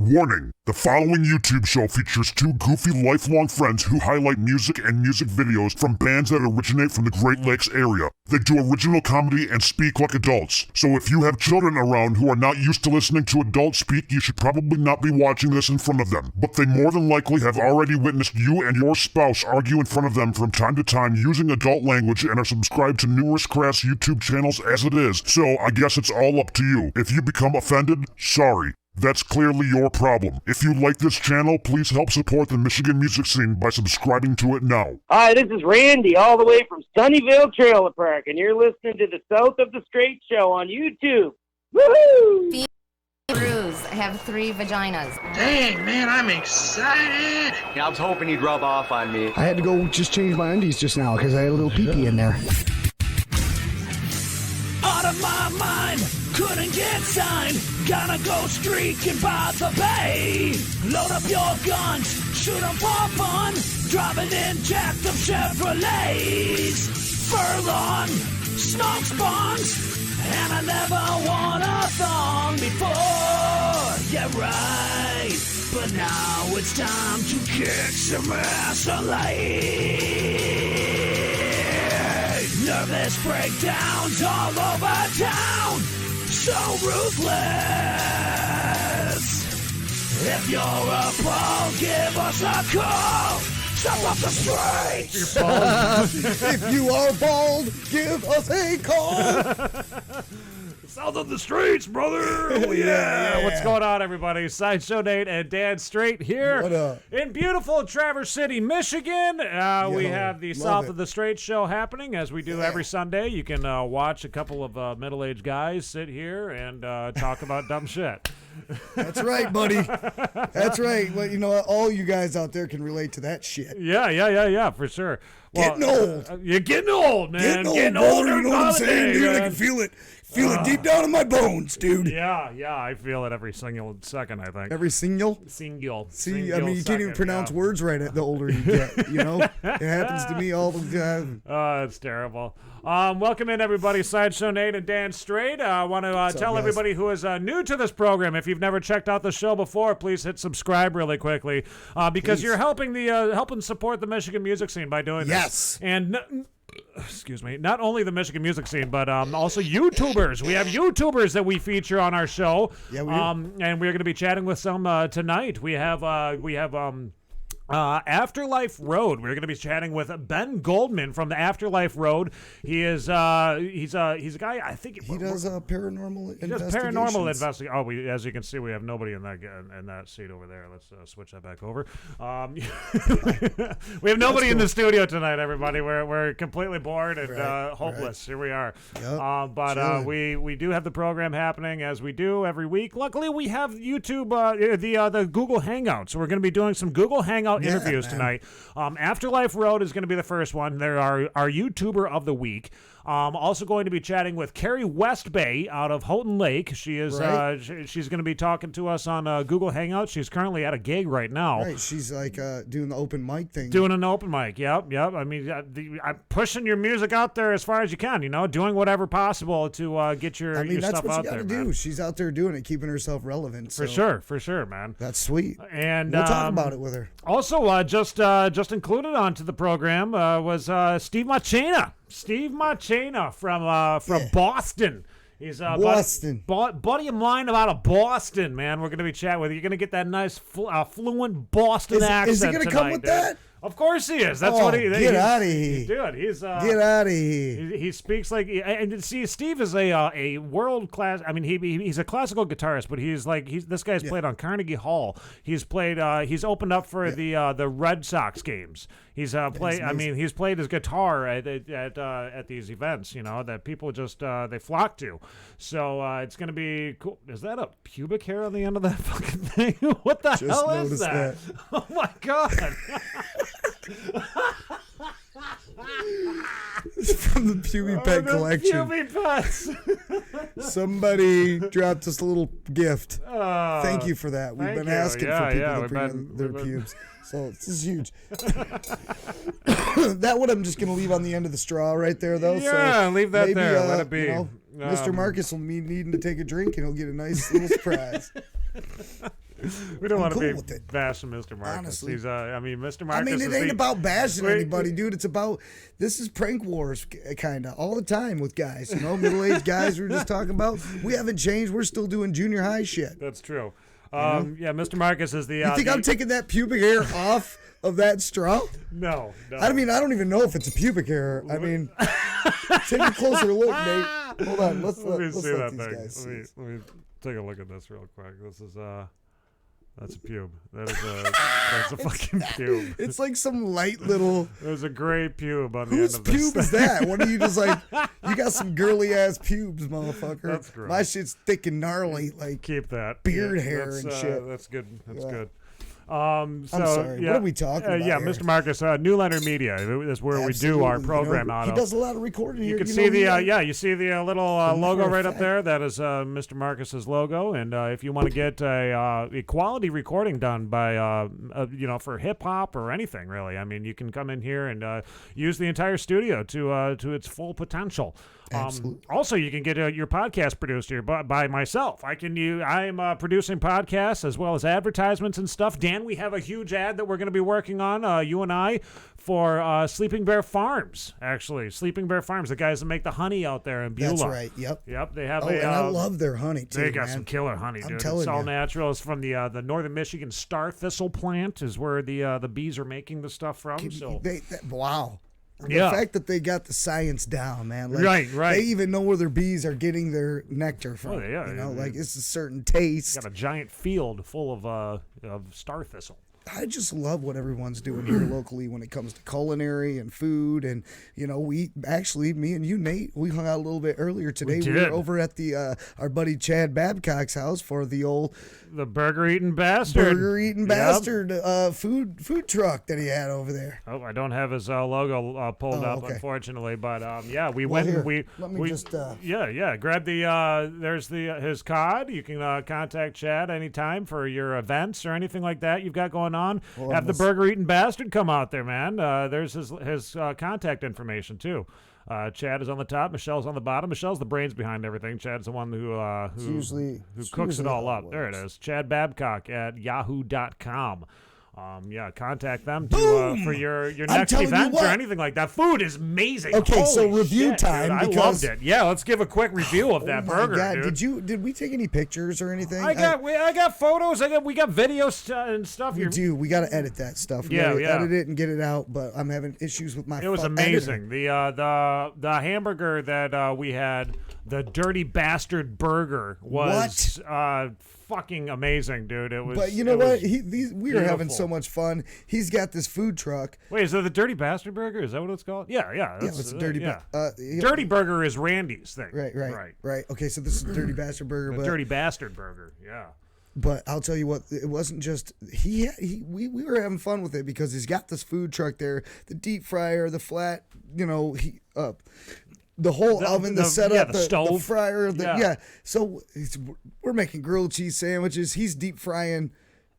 Warning! The following YouTube show features two goofy lifelong friends who highlight music and music videos from bands that originate from the Great Lakes area. They do original comedy and speak like adults. So if you have children around who are not used to listening to adults speak, you should probably not be watching this in front of them. But they more than likely have already witnessed you and your spouse argue in front of them from time to time using adult language and are subscribed to numerous crass YouTube channels as it is. So I guess it's all up to you. If you become offended, sorry. That's clearly your problem. If you like this channel, please help support the Michigan music scene by subscribing to it now. Hi, this is Randy, all the way from Sunnyvale Trailer Park, and you're listening to the South of the Straight Show on YouTube. Woohoo! Brews have 3 vaginas. Dang, man, I'm excited. I was hoping you'd rub off on me. I had to go just change my undies just now because I had a little pee-pee in there. Out of my mind, couldn't get signed. Gonna go streaking by the bay. Load up your guns, shoot 'em for fun. Driving in jacked up Chevrolets. Furlong, smoke spawns. And I never won a thong before. Yeah, right. But now it's time to kick some ass alive. Nervous breakdowns all over town. So ruthless. If you're appalled, give us a call. Stop off the streets. If you are bald, give us a call. South of the streets, brother. Oh, yeah. What's going on, everybody? Sideshow Nate and Dan Straight here. What up? In beautiful Traverse City, Michigan. We have the South of the Straight show happening, as we do every Sunday. You can watch a couple of middle-aged guys sit here and talk about dumb shit. That's right, buddy. That's right. Well, you know what? All you guys out there can relate to that shit. Yeah, for sure. Well, Getting old. You're getting old, man. Getting old, brother. You know what I'm saying, dude? I can feel it. Feel it deep down in my bones, dude. Yeah, I feel it every single second, I think. Every single? Single. See, I mean, you can't even pronounce words right the older you get, you know? It happens to me all the time. Oh, it's terrible. Welcome in, everybody. Sideshow Nate and Dan Straight. I want to tell everybody who is new to this program, if you've never checked out the show before, please hit subscribe really quickly because you're helping helping support the Michigan music scene by doing this. Yes. And excuse me, not only the Michigan music scene, but also YouTubers. We have YouTubers that we feature on our show. Yeah, we do. And we're going to be chatting with some tonight. We have Afterlife Road. We're going to be chatting with Ben Goldman from the Afterlife Road. He is he's a guy. I think he does paranormal. He does paranormal investigation. Oh, as you can see, we have nobody in that seat over there. Let's switch that back over. We have nobody in the studio tonight. Everybody, we're completely bored and hopeless. Right. Here we are. Yep. But we do have the program happening as we do every week. Luckily, we have YouTube the Google Hangouts. So we're going to be doing some Google Hangouts interviews tonight. Afterlife Road is going to be the first one. They're our YouTuber of the week. Also going to be chatting with Carrie Westbay out of Houghton Lake. She is she's going to be talking to us on Google Hangouts. She's currently at a gig right now. Right, she's like doing the open mic thing. Doing an open mic, yep. I mean, I'm pushing your music out there as far as you can, doing whatever possible to get your stuff out there. That's what you got to do. Man. She's out there doing it, keeping herself relevant. So. For sure, man. That's sweet. And we'll talk about it with her. Also, just included onto the program was Steve Marchena. Steve Marchena from Boston. He's Boston. Buddy of mine out of Boston, man. We're going to be chatting with you. You're going to get that nice fluent Boston accent. Is he going to come with that? Of course he is. That's what he. Get out of here, dude. He's get out of here. He speaks like, and see, Steve is a world class. I mean, he's a classical guitarist, but this guy's played on Carnegie Hall. He's played. He's opened up for the Red Sox games. He's played. I mean, he's played his guitar at these events. That people just they flock to. So it's gonna be cool. Is that a pubic hair on the end of that fucking thing? What the hell is that? Oh my god. It's from the Puby Pet collection. Puby Pets. Somebody dropped us a little gift. Thank you for that. We've been asking for people to bring in their pubes. So this is huge. That one I'm just going to leave on the end of the straw right there, though. Yeah, so leave that there. Let it be. Mr. Marcus will be needing to take a drink, and he'll get a nice little surprise. We don't want to cool be bashing Mr. Marcus. Honestly. He's, Mr. Marcus. It ain't about bashing anybody, dude. It's about, this is prank wars, kind of, all the time with guys. Middle-aged guys we were just talking about. We haven't changed. We're still doing junior high shit. That's true. Yeah, Mr. Marcus is the... You think I'm taking that pubic hair off of that straw? No. I don't even know if it's a pubic hair. Take a closer look, Nate. Hold on. Let's let me see let that these thing. guys see. Let me take a look at this real quick. This is that's a pube. That's a fucking pube. It's like some light little. There's a gray pube on the end of this. Whose pube is that? What are you just like? You got some girly ass pubes, motherfucker. That's gross. My shit's thick and gnarly, like keep that beard hair and shit. That's good. That's good. I'm sorry. Yeah, what are we talking about? Yeah, here? Mr. Marcus, Newlander Media is where we do our program out of. He does a lot of recording here. You can see you see the little logo right up there. That is Mr. Marcus's logo. And if you want to get a quality recording done by for hip hop or anything really, you can come in here and use the entire studio to its full potential. Also, you can get your podcast produced here by myself. I am producing podcasts as well as advertisements and stuff. Dan, we have a huge ad that we're going to be working on, you and I, for Sleeping Bear Farms. Actually, Sleeping Bear Farms, the guys that make the honey out there in Beulah. That's right. Yep. They have. And I love their honey too. They got man. some killer honey, dude. I'm telling it's all you. natural. It's from the Northern Michigan star thistle plant. Is where the bees are making the stuff from. Wow. The fact that they got the science down, man. Right. They even know where their bees are getting their nectar from. Oh, yeah. It's a certain taste. Got a giant field full of star thistle. I just love what everyone's doing here locally when it comes to culinary and food. And, me and you, Nate, we hung out a little bit earlier today. We were over at the our buddy Chad Babcock's house for the burger-eating bastard. Food truck that he had over there. Oh, I don't have his logo pulled up, unfortunately. But, we went here, and let me just... grab there's his card. You can contact Chad anytime for your events or anything like that you've got going on. Have the burger-eating bastard come out there, man. There's his contact information, too. Chad is on the top. Michelle's on the bottom. Michelle's the brains behind everything. Chad's the one who cooks it all up. There it is. Chad Babcock at yahoo.com. Contact them for your next event or anything like that. Food is amazing. Okay, Holy so review shit, time. Dude. I loved it. Yeah, let's give a quick review of that burger. God. Dude. Did we take any pictures or anything? I got photos. We got videos and stuff. We got to edit that stuff. We edit it and get it out. But I'm having issues with my. It was amazing. The hamburger that we had, the Dirty Bastard Burger, was fucking amazing, dude. It was. But you know what? We are having so much fun. He's got this food truck. Wait, is that the Dirty Bastard Burger? Is that what it's called? Yeah. It's a Dirty. Dirty Burger is Randy's thing. Right. Okay, so this is Dirty Bastard Burger. Dirty Bastard Burger. Yeah. But I'll tell you what, it wasn't just we were having fun with it because he's got this food truck there, the deep fryer, the flat, the whole oven, the setup, the stove, the fryer, So we're making grilled cheese sandwiches. He's deep frying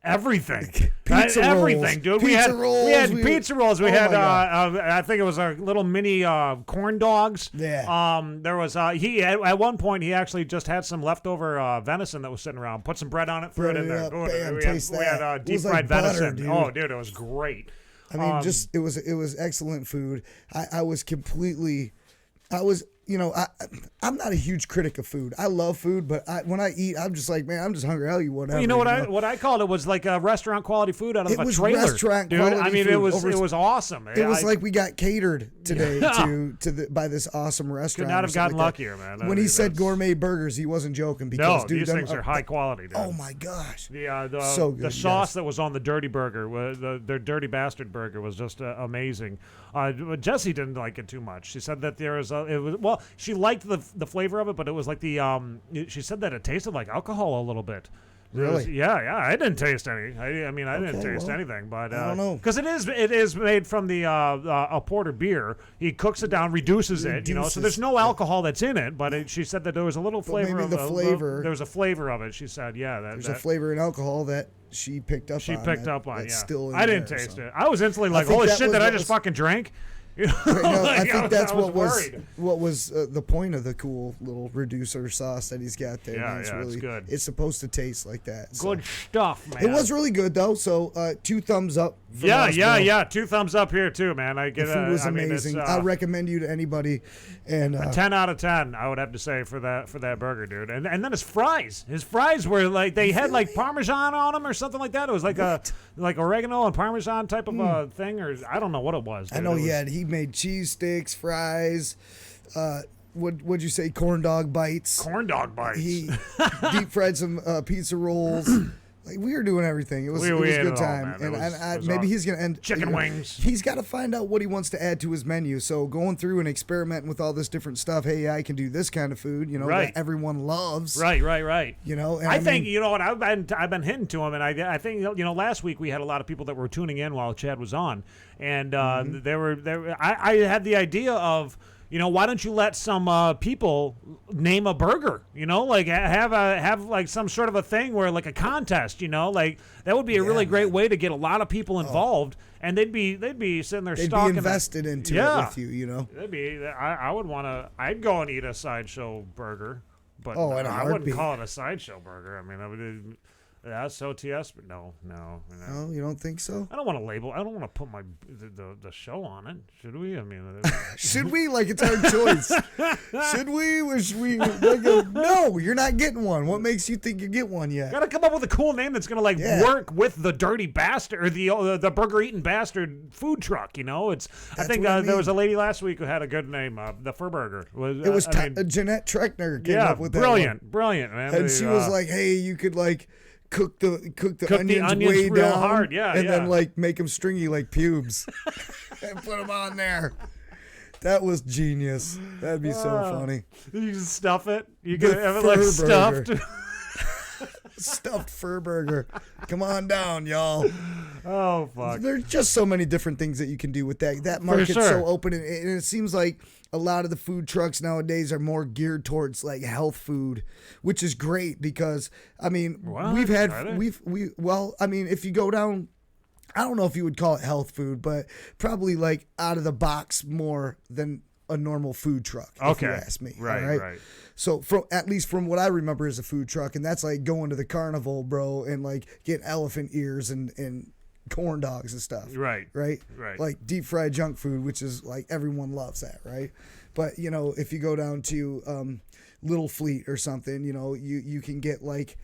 everything. Pizza rolls. Everything, dude. We had pizza rolls. We had I think it was a little mini corn dogs. Yeah. There was he at one point he actually just had some leftover venison that was sitting around. Put some bread on it, threw it in there. Bam, we had deep fried venison. Dude. Oh, dude, it was great. I mean, it was excellent food. I'm not a huge critic of food. I love food, but when I eat, I'm just like, man, I'm just hungry. Hell, you whatever. You know what I called it was like a restaurant quality food out of a trailer. Restaurant dude. Quality I mean, food. it was awesome. It was like we got catered today by this awesome restaurant. Could not have gotten luckier, man. When he said gourmet burgers, he wasn't joking because these things are high quality. Dude. Oh my gosh, so good, the sauce that was on the Dirty Burger, the Dirty Bastard Burger, was just amazing. Jessie didn't like it too much. She said that she liked the flavor of it, but it was like she said that it tasted like alcohol a little bit. Really? I didn't taste any. I didn't taste anything, but I don't know, because it is made from a porter beer. He cooks it down, reduces it, so there's no alcohol that's in it. But she said that there was a little flavor. Maybe the flavor. There was a flavor of it. She said, there's a flavor in alcohol that she picked up on. She picked up on. Still I didn't taste it. I was instantly like, holy shit! Did I just fucking drink? You know? I think that's what worried. was the point of the cool little reducer sauce that he's got there. Yeah, It's yeah, really, it's good. It's supposed to taste like that. Good stuff, man. It was really good though. So 2 thumbs up. From us, yeah. 2 thumbs up here too, man. I get the food was amazing. I recommend you to anybody. And a 10 out of 10, I would have to say for that burger, dude. And then his fries were like they had like Parmesan on them or something like that. It was like like oregano and Parmesan type of thing, or I don't know what it was. Dude. I know he made cheese sticks, fries. What'd you say? Corn dog bites. Corn dog bites. He deep fried some pizza rolls. Like we were doing everything. It was a good time. All, and maybe he's gonna end chicken wings. He's got to find out what he wants to add to his menu. So going through and experimenting with all this different stuff. Hey, I can do this kind of food. You know, that everyone loves. Right. You know, and I think you know what I've been hinting to him, and I think last week we had a lot of people that were tuning in while Chad was on, and I had the idea of. Why don't you let some people name a burger? Like have like some sort of a thing where like a contest. Like that would be a really great way to get a lot of people involved, and they'd be sitting there stalking. They'd be invested into it with you. They'd be. I would want to. I'd go and eat a sideshow burger, but I wouldn't call it a sideshow burger. I mean, I would. That's OTS, but no. No, you don't think so? I don't want to label. I don't want to put the show on it. Should we? I mean, should we? Like it's our choice. Should we? No, you're not getting one. What makes you think you get one yet? Got to come up with a cool name that's gonna work with the dirty bastard or the burger eating bastard food truck. It's. I think there was a lady last week who had a good name. The Fur Burger It was Jeanette Treckner came up with that. Brilliant, man. And she was like, "Hey, you could like." Cook the onions way real down hard, and then like make them stringy like pubes and put them on there. That was genius. That'd be so funny. You just stuff it. You can have it like stuffed. Stuffed fur burger. Come on down, y'all. Oh fuck! There's just so many different things that you can do with that. That market's so open, and it seems like a lot of the food trucks nowadays are more geared towards like health food, which is great because I mean if you go down, I don't know if you would call it health food, but probably like out of the box more than a normal food truck. If you ask me, right. So at least from what I remember as a food truck, and that's like going to the carnival, bro, and like getting elephant ears and corn dogs and stuff. Right. Like deep fried junk food, which is like everyone loves that, right? But if you go down to Little Fleet or something, you can get like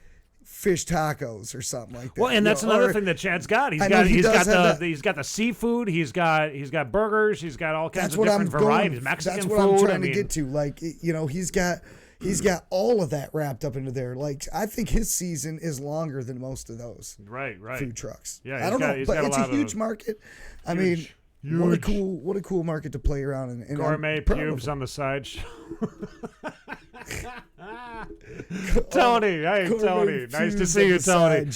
fish tacos or something like that. Well, and that's another thing that Chad's got. He's got the seafood. He's got burgers. He's got all kinds of different varieties. Mexican food. That's what I'm trying to get to. Like he's got all of that wrapped up into there. Like I think his season is longer than most of those. Right. Food trucks. Yeah, I don't know, but it's a huge market. I mean, what a cool market to play around in. Gourmet pubes on the side. Tony, hey Tony, nice to see you, Tony.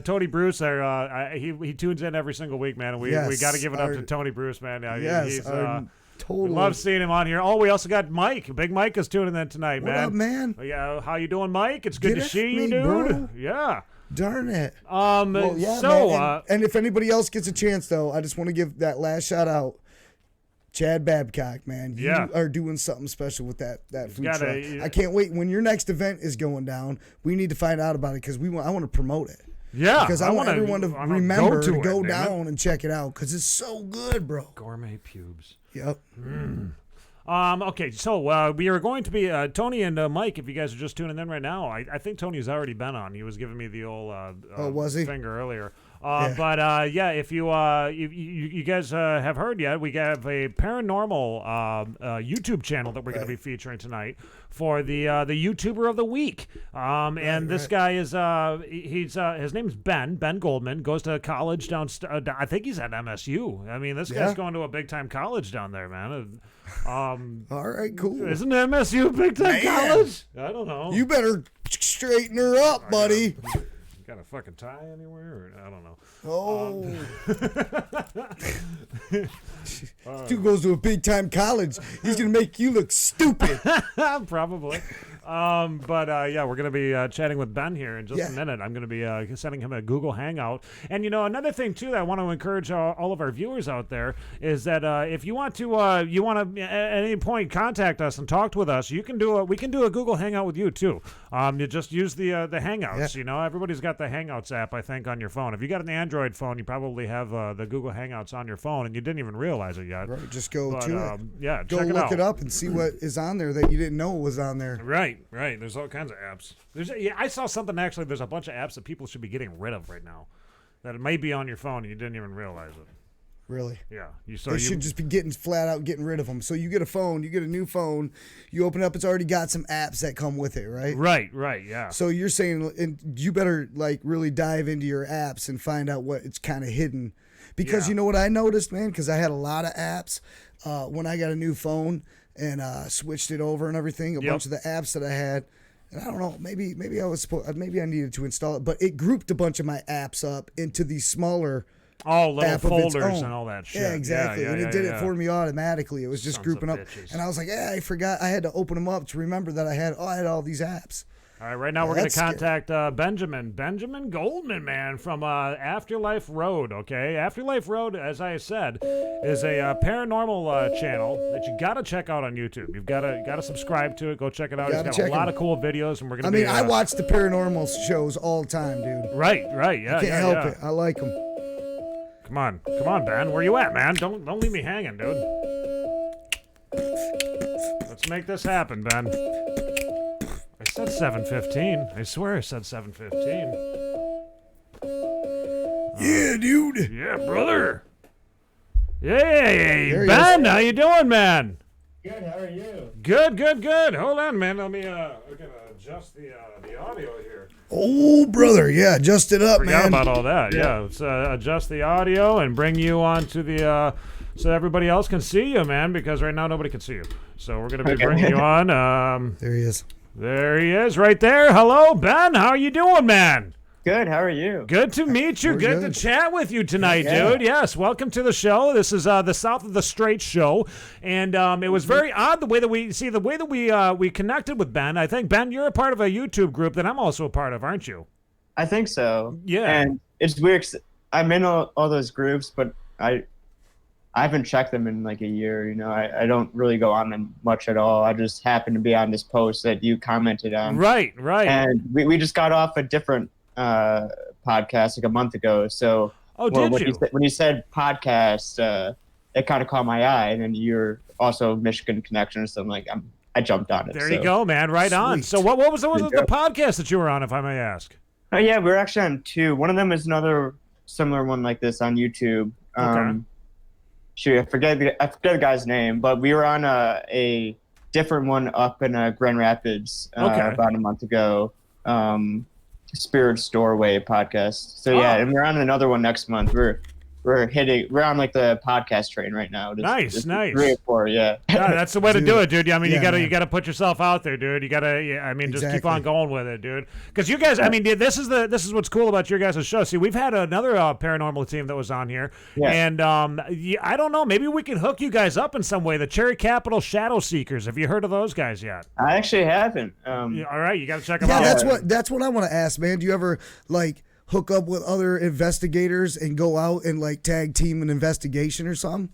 Tony Bruce. He tunes in every single week, man. And we got to give it up to Tony Bruce, man. He's totally love seeing him on here. Oh, we also got Mike. Big Mike is tuning in tonight, man. What up, man? Yeah, how you doing, Mike? It's good to see you, dude. Bro. Yeah. Darn it. Man. And if anybody else gets a chance, though, I just want to give that last shout out. Chad Babcock, man, you are doing something special with that food truck. I can't wait. When your next event is going down, we need to find out about it because I want to promote it. Yeah, because I want everyone to remember to go down and check it out because it's so good, bro. Gourmet pubes. Yep. Okay, so we are going to be Tony and Mike. If you guys are just tuning in right now, I think Tony's already been on. He was giving me the old was he? finger earlier. But if you guys have heard yet, we have a paranormal YouTube channel that we're going to be featuring tonight for the YouTuber of the week. This guy is his name's Ben Goldman. Goes to college down. I think he's at MSU. I mean, this guy's going to a big time college down there, man. All right, cool. Isn't MSU a big time college? I don't know. You better straighten her up, buddy. got a fucking tie anywhere? Or, I don't know. Dude goes to a big time college. He's gonna make you look stupid. Probably. Yeah, we're going to be chatting with Ben here in just a minute. I'm going to be sending him a Google Hangout. And, another thing, too, that I want to encourage all of our viewers out there is that if you want to at any point contact us and talk with us, we can do a Google Hangout with you, too. You just use the Hangouts. Yeah. Everybody's got the Hangouts app, I think, on your phone. If you got an Android phone, you probably have the Google Hangouts on your phone, and you didn't even realize it yet. Right, just go to it. Yeah, go check it out. Look it up and see what is on there that you didn't know was on there. Right. There's all kinds of apps. I saw something, actually, there's a bunch of apps that people should be getting rid of right now. That it may be on your phone and you didn't even realize it. Really? Yeah. They should just be getting rid of them. So you get a new phone, you open up, it's already got some apps that come with it, right? Right, yeah. So you're saying, and you better really dive into your apps and find out what it's kind of hidden. Because you know what I noticed, man? Because I had a lot of apps when I got a new phone and switched it over and everything. A bunch of the apps that I had, and I don't know, maybe I needed to install it, but it grouped a bunch of my apps up into these smaller little folders and all that shit. Yeah, exactly. And it did it for me automatically. It was just grouping up, and I was like, I forgot. I had to open them up to remember that I had all these apps. All right, right now we're going to contact Benjamin Goldman, man, from Afterlife Road, okay? Afterlife Road, as I said, is a paranormal channel that you got to check out on YouTube. You've got to subscribe to it. Go check it out. He's got a lot of cool videos, and we're going to I watch the paranormal shows all the time, dude. Right, yeah. I can't help it. I like them. Come on, Ben. Where you at, man? Don't leave me hanging, dude. Let's make this happen, Ben. I said 7:15. I swear I said 7:15. Yeah, dude. Yeah, brother. Hey, Ben, how you doing, man? Good, how are you? Good. Hold on, man. Let me we're gonna adjust the audio here. Oh, brother, yeah, adjust it up, Forgot man. about all that. Yeah, let's adjust the audio and bring you on to the so everybody else can see you, man, because right now nobody can see you. So we're gonna be bringing you on. There he is. There he is, right there. Hello, Ben. How are you doing, man? Good. How are you? Good to meet you. Good to chat with you tonight, dude. Yes, welcome to the show. This is the South of the Straight show, and it was very odd the way that we connected with Ben. I think, Ben, you're a part of a YouTube group that I'm also a part of, aren't you? I think so. Yeah. And it's weird. I'm in all those groups, but I haven't checked them in like a year. I don't really go on them much at all. I just happened to be on this post that you commented on. Right. And we just got off a different podcast like a month ago. So when you said podcast, it kind of caught my eye. And then you're also Michigan Connection, so I'm like, I jumped on it. There you go, man. Right on. So what was the podcast that you were on, if I may ask? Oh yeah, we're actually on two. One of them is another similar one like this on YouTube. Okay. Shoot, I forget the guy's name, but we were on a different one up in Grand Rapids about a month ago. Spirit's Doorway podcast. So yeah, and we're on another one next month. We're on like the podcast train right now. Nice. 3 or 4, yeah. Yeah, that's the way to do it, dude. I mean, you gotta put yourself out there, dude. You gotta, just keep on going with it, dude. Because you guys, this is what's cool about your guys' show. See, we've had another paranormal team that was on here, and I don't know, maybe we can hook you guys up in some way. The Cherry Capital Shadow Seekers. Have you heard of those guys yet? I actually haven't. All right, you gotta check them out. That's what I want to ask, man. Do you ever hook up with other investigators and go out and tag team an investigation or something?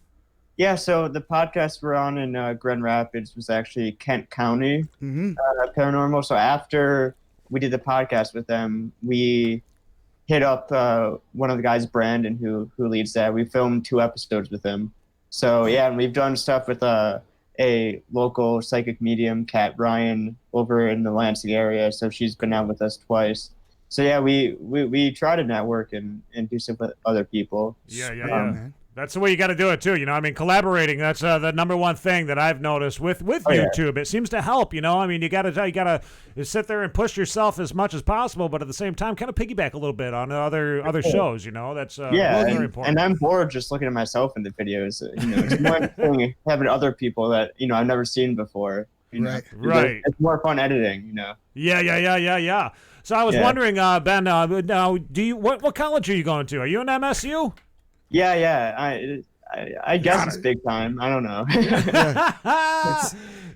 Yeah, so the podcast we're on in Grand Rapids was actually Kent County Paranormal. So after we did the podcast with them, we hit up one of the guys, Brandon, who leads that. We filmed 2 episodes with him. So yeah, and we've done stuff with a local psychic medium, Kat Ryan, over in the Lansing area. So she's been out with us twice. So yeah, we try to network and do stuff with other people. Yeah. That's the way you got to do it too. Collaborating. That's the number one thing that I've noticed with YouTube. It seems to help. You gotta sit there and push yourself as much as possible, but at the same time, kind of piggyback a little bit on other shows. That's very important. And I'm bored just looking at myself in the videos. It's more thing having other people that I've never seen before. Right. It's more fun editing. Yeah. So I was wondering, Ben, now what college are you going to? Are you in MSU? Yeah. I guess it's big time. I don't know.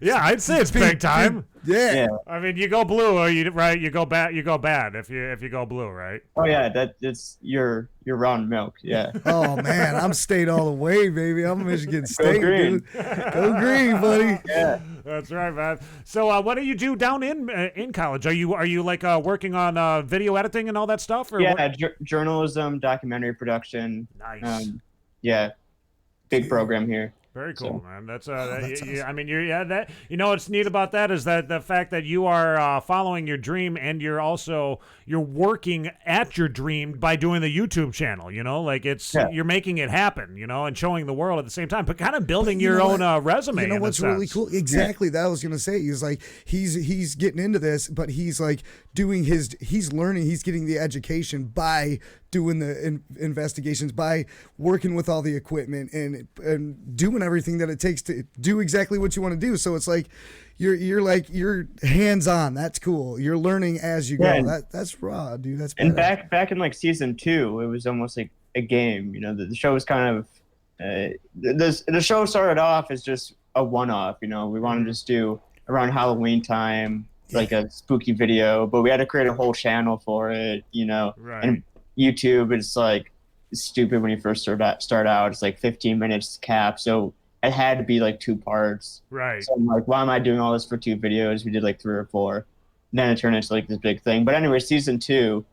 Yeah, I'd say it's big time. Yeah. I mean, you go blue or you go bad. You go bad if you go blue, right? Oh yeah, it's your round milk. Yeah. Oh man, I'm state all the way, baby. I'm Michigan State, green. dude. Go green, buddy. Yeah. That's right, man. So, what do you do down in college? Are you like working on video editing and all that stuff? Or Yeah, journalism, documentary production. Nice. Yeah, big program here. Very cool, man. That's awesome. I mean, that what's neat about that is that the fact that you are following your dream and you're working at your dream by doing the YouTube channel. Like you're making it happen. And showing the world at the same time, but kind of building your own resume. You know what's really cool? Exactly, that I was gonna say. He's like he's getting into this, but he's like he's learning. He's getting the education by doing the investigations, by working with all the equipment and doing everything that it takes to do exactly what you want to do. So it's like you're hands on. That's cool. You're learning as you go. That's raw, dude. That's and back in like season 2, it was almost like a game. The show was kind of the show started off as just a one-off. We wanted to just do around Halloween time like a spooky video, but we had to create a whole channel for it. Right. And YouTube is like stupid when you first start out. It's like 15 minutes cap, so it had to be like 2 parts. Right. So I'm like, why am I doing all this for 2 videos? We did like 3 or 4. And then it turned into like this big thing. But anyway, season 2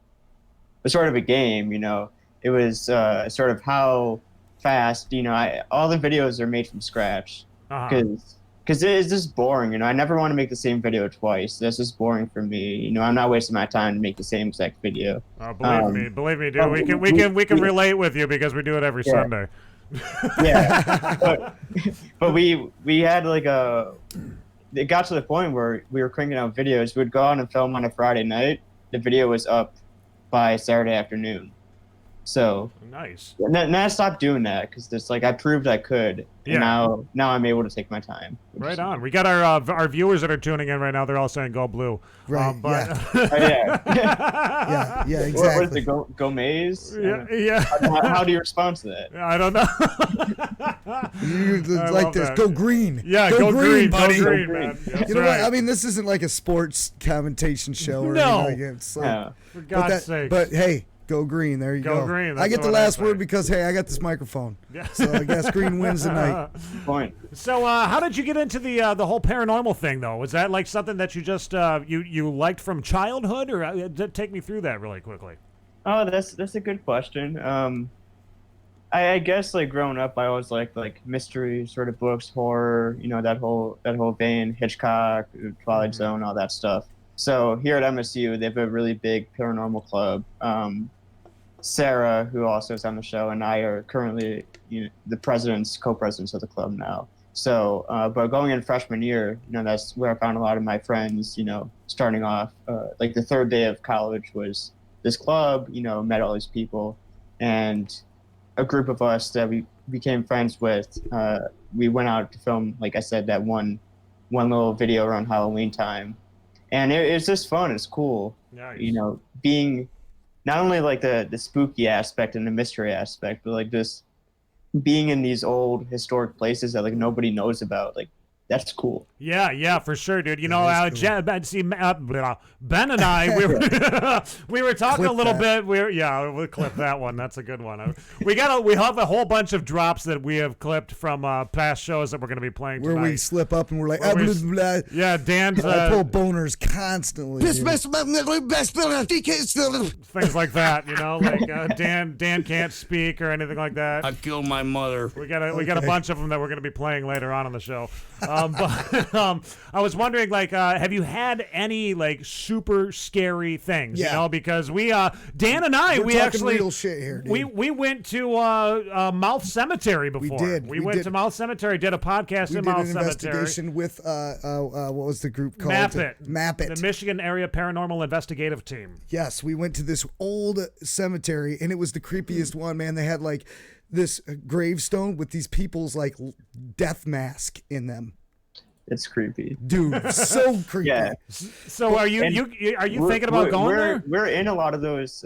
was sort of a game. It was sort of how fast. All the videos are made from scratch because it is just boring. I never want to make the same video twice. That's just boring for me. I'm not wasting my time to make the same exact video. Believe me, dude. We can relate with you because we do it every Sunday. Yeah, but we had like it got to the point where we were cranking out videos. We would go out and film on a Friday night. The video was up by Saturday afternoon. So nice. And then I stopped doing that because it's like I proved I could. And now I'm able to take my time. Right on. We got our viewers that are tuning in right now. They're all saying go blue. Right. Yeah, exactly. What is it? Go Maze? Yeah. How do you respond to that? I don't know. You like this? That. Go green. Yeah, go green, buddy. Go green, man. You know what? I mean, this isn't like a sports commentation show or anything like it. So, for God's sake. But hey. Go green. There you go. Go green. I get the last word because, hey, I got this microphone. Yeah. So I guess green wins tonight. Point. So how did you get into the whole paranormal thing, though? Was that like something that you just you liked from childhood, or take me through that really quickly? Oh, that's a good question. I guess like growing up, I always liked like mystery sort of books, horror, that whole vein, Hitchcock, Twilight Zone, all that stuff. So here at MSU, they have a really big paranormal club. Sarah, who also is on the show, and I are currently the co-presidents of the club now. So, but going in freshman year, that's where I found a lot of my friends. Starting off, like the 3rd day of college was this club. Met all these people, and a group of us that we became friends with. We went out to film, like I said, that one little video around Halloween time, and it was just fun. It's cool. Nice. Being not only like the spooky aspect and the mystery aspect, but like just being in these old historic places that like nobody knows about. Like that's cool. Yeah, for sure, dude. Ben and I, we were talking a little bit. We'll clip that one. That's a good one. We have a whole bunch of drops that we have clipped from past shows that we're going to be playing tonight. Where we slip up and we're like, yeah, Dan's. I pull boners constantly. Things like that, like Dan can't speak or anything like that. I killed my mother. We got a bunch of them that we're going to be playing later on the show. But I was wondering, like, have you had any like super scary things? Because we, Dan and I, we actually real shit here, dude. we went to Mouth Cemetery before. We did. We went to Mouth Cemetery. Did a podcast in Mouth Cemetery. Investigation with what was the group called? Map It. The Michigan Area Paranormal Investigative Team. Yes, we went to this old cemetery, and it was the creepiest one, man. They had like this gravestone with these people's like death mask in them. It's creepy, dude. So creepy. Yeah. So are you thinking about going there? We're in a lot of those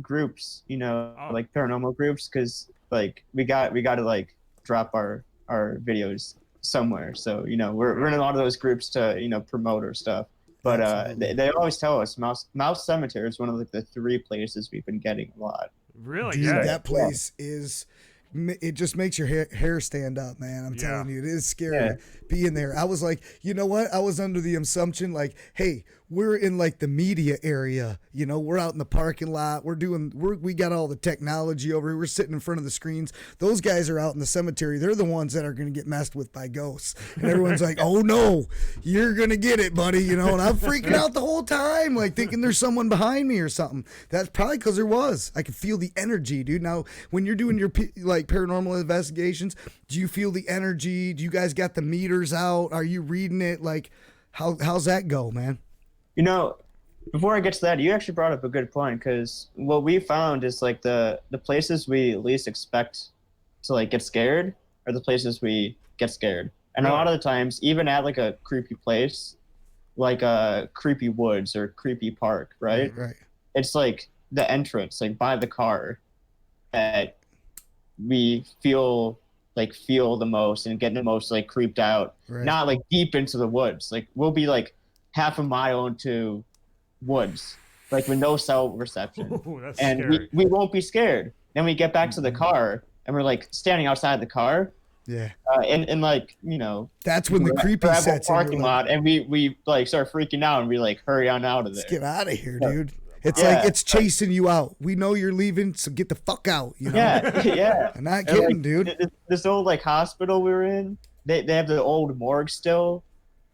groups, like paranormal groups, because like we got to like drop our videos somewhere. So we're in a lot of those groups to promote our stuff. But they always tell us Mouse Cemetery is one of like the 3 places we've been getting a lot. Really? Dude, Yeah. that place is. It just makes your hair stand up, man. I'm telling you, it is scary being there. I was like, you know what? I was under the assumption like, hey, we're in like the media area. We're out in the parking lot. We got all the technology over here. We're sitting in front of the screens. Those guys are out in the cemetery. They're the ones that are going to get messed with by ghosts. And everyone's like, oh no, you're going to get it, buddy. And I'm freaking out the whole time, like thinking there's someone behind me or something. That's probably because there was. I could feel the energy, dude. Now, when you're doing your like paranormal investigations, do you feel the energy? Do you guys got the meters out? Are you reading it? Like, how's that go, man? Before I get to that, you actually brought up a good point, because what we found is like the places we least expect to like get scared are the places we get scared. And a lot of the times, even at like a creepy place, like a creepy woods or creepy park, right? Right. It's like the entrance, like by the car, that we feel the most and get the most like creeped out. Right. Not like deep into the woods. Like we'll be like half a mile into woods, like with no cell reception. Ooh, that's and scary. we won't be scared. Then we get back to the car and we're like standing outside the car. Yeah. And like, that's when the creepy sets in. Parking lot, and we like start freaking out and we like hurry on out of there. Let's get out of here, dude. It's like it's chasing you out. We know you're leaving, so get the fuck out. Yeah. I'm not kidding, like, dude. This old like hospital we were in, they have the old morgue still,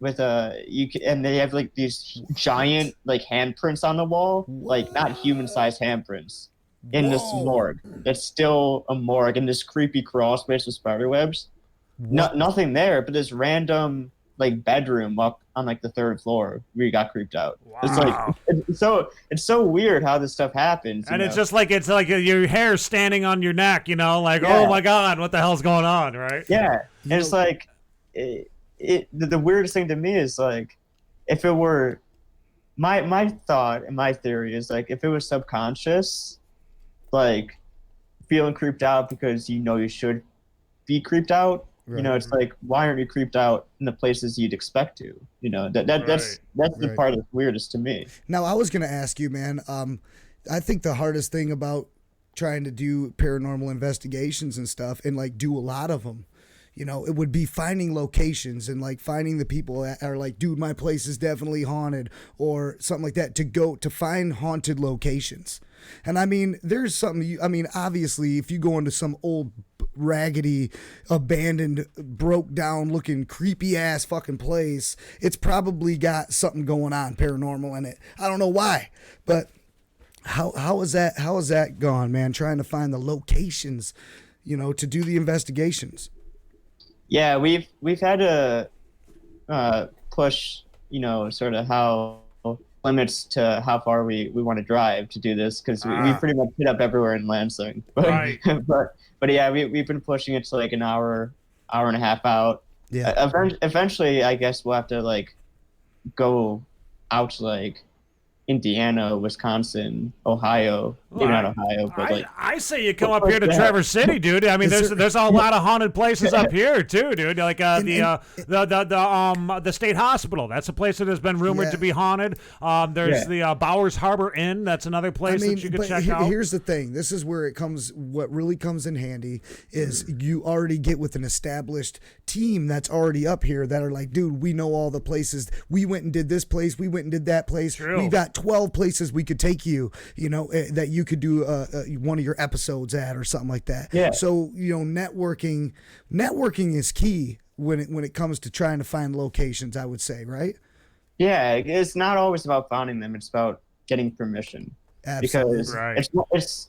with and they have like these giant like handprints on the wall, like not human-sized handprints in this morgue. It's still a morgue in this creepy crawl space with spider webs. Nothing there, but this random like bedroom up on like the 3rd floor. We got creeped out. Wow. It's like it's so weird how this stuff happens. And it's just like your hair standing on your neck, like oh my god, what the hell's going on, right? Yeah, and it's like the weirdest thing to me is like if it were my thought and my theory is like if it was subconscious, like feeling creeped out because you should be creeped out. Right. It's like, why aren't you creeped out in the places you'd expect to? That's the part that's weirdest to me. Now, I was going to ask you, man, I think the hardest thing about trying to do paranormal investigations and stuff and like do a lot of them, it would be finding locations and like finding the people that are like, dude, my place is definitely haunted or something like that, to find haunted locations. And I mean, there's something, obviously, if you go into some old raggedy, abandoned, broke down looking creepy ass fucking place, it's probably got something going on paranormal in it. I don't know why, but how is that gone, man? Trying to find the locations, to do the investigations. Yeah, we've had to push, sort of how limits to how far we want to drive to do this, because we pretty much hit up everywhere in Lansing. Right. but yeah, we've been pushing it to like an hour and a half out. Yeah. Eventually, I guess we'll have to like go out to like Indiana, Wisconsin, Ohio. Maybe not Ohio, but like I say you come up here to Traverse City, dude. I mean, there's a lot of haunted places up here too, dude. Like the state hospital. That's a place that has been rumored to be haunted. There's the Bowers Harbor Inn. That's another place that you could check out. Here's the thing. This is where what really comes in handy is you already get with an established team that's already up here that are like, dude, we know all the places. We went and did this place. We went and did that place. True. We got 12 places we could take you, that you could do one of your episodes at or something like that. Yeah. So, networking is key when it comes to trying to find locations, I would say, right? Yeah, it's not always about finding them. It's about getting permission. Absolutely. Because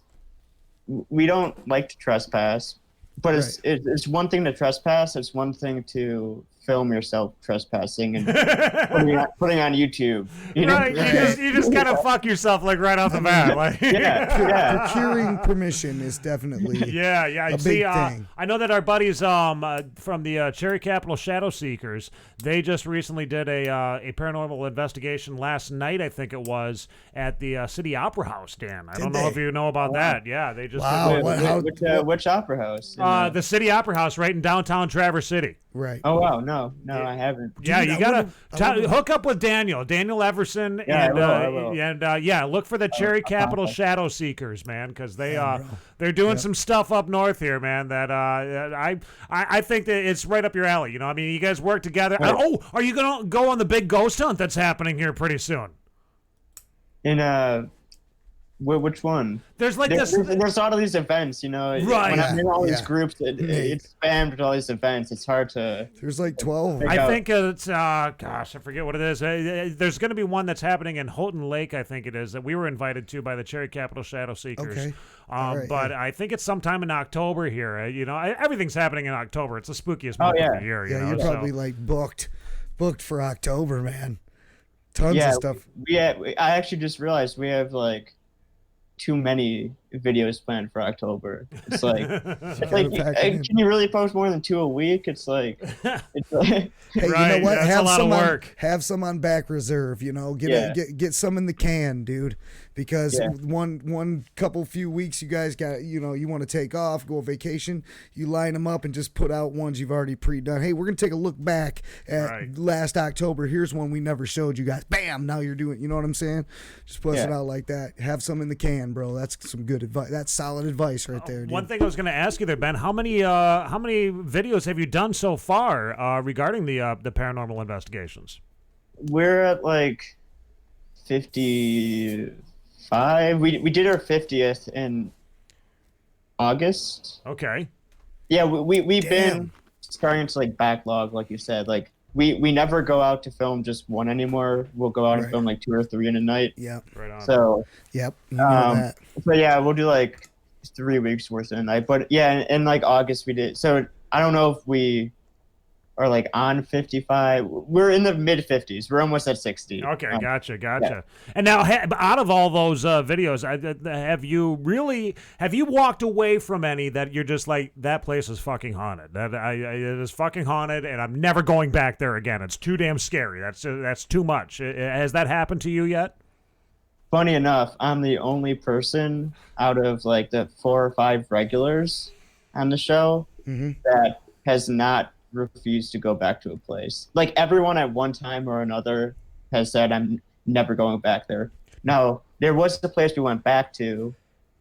we don't like to trespass. But it's one thing to trespass. It's one thing to film yourself trespassing and putting on YouTube. You know? Right, you just kind of fuck yourself like right off the bat. Like, Procuring permission is definitely a big thing. I know that our buddies from the Cherry Capital Shadow Seekers, they just recently did a paranormal investigation last night, I think it was, at the City Opera House, Dan. I don't know if you know about that. Yeah, they just did which opera house? The City Opera House right in downtown Traverse City. Right. Oh wow, no, I haven't. Yeah, you gotta hook up with Daniel Everson, and look for the Cherry Capital Shadow Seekers, man, because they're doing some stuff up north here, man. That I think that it's right up your alley. You know, I mean, you guys work together. Right. Are you gonna go on the big ghost hunt that's happening here pretty soon? Which one? There's all of these events, you know. Right. When I'm in all these groups, it's spammed with all these events. It's hard to. There's like 12. I think it's I forget what it is. There's going to be one that's happening in Houghton Lake, I think it is, that we were invited to by the Cherry Capital Shadow Seekers. Okay. I think it's sometime in October here. You know, everything's happening in October. It's the spookiest month of the year. You're probably like booked for October, man. Tons of stuff. I actually just realized we have like too many videos planned for October. It's like, can you really post more than 2 a week? It's like hey, you know what? Have some on back reserve. You know, get some in the can, dude. Because one couple few weeks you guys got, you know, you want to take off, go on vacation, you line them up and just put out ones you've already pre-done. Hey, we're gonna take a look back at last October. Here's one we never showed you guys. Bam! Now you're doing. You know what I'm saying? Just push it out like that. Have some in the can, bro. That's some good advice. That's solid advice right there, dude. One thing I was gonna ask you there, Ben. How many videos have you done so far regarding the paranormal investigations? We're at like 55. We did our 50th in August. Okay. Yeah, we've been starting to like backlog, like you said. Like we never go out to film just one anymore. We'll go out and film like 2 or 3 in a night. Yep. Right on. So you know that. So yeah, we'll do like 3 weeks worth in a night. But yeah, in like August we did. So I don't know if we are like on 55. We're in the mid 50s. We're almost at 60. Okay, gotcha. Yeah. And now, out of all those videos, have you walked away from any that you're just like, that place is fucking haunted? It is fucking haunted, and I'm never going back there again. It's too damn scary. That's too much. Has that happened to you yet? Funny enough, I'm the only person out of like the 4 or 5 regulars on the show that has not refused to go back to a place. Like everyone at one time or another has said, I'm never going back there. Now, there was the place we went back to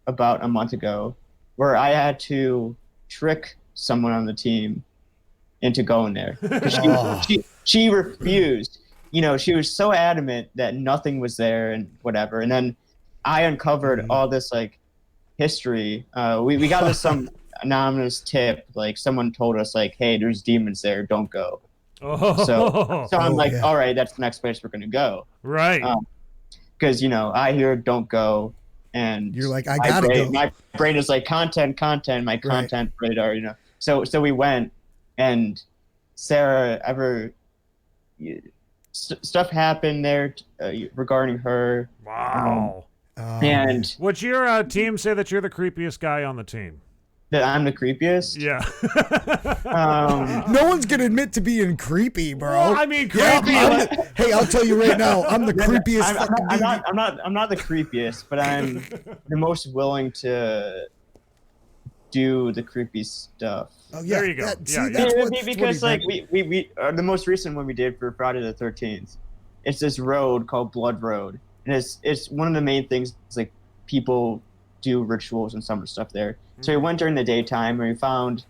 about a month ago where I had to trick someone on the team into going there. She refused. You know, she was so adamant that nothing was there and whatever. And then I uncovered all this like history. We got this some anonymous tip, like someone told us like, hey, there's demons there, don't go. So I'm like, all right, that's the next place we're gonna go, right? Because you know, I hear don't go, and you're like, I gotta go. My brain is like content, my content radar, you know. So we went, and Sarah, stuff happened there regarding her. Wow. And would your team say that you're the creepiest guy on the team? That I'm the creepiest? Yeah. No one's gonna admit to being creepy, bro. Well, I mean, creepy. Hey, I'll tell you right now, I'm the creepiest. I'm not the creepiest, but I'm the most willing to do the creepy stuff. Oh yeah, there you go. Because like we the most recent one we did for Friday the 13th, it's this road called Blood Road, and it's one of the main things. It's like people do rituals and summer stuff there. So we went during the daytime and we found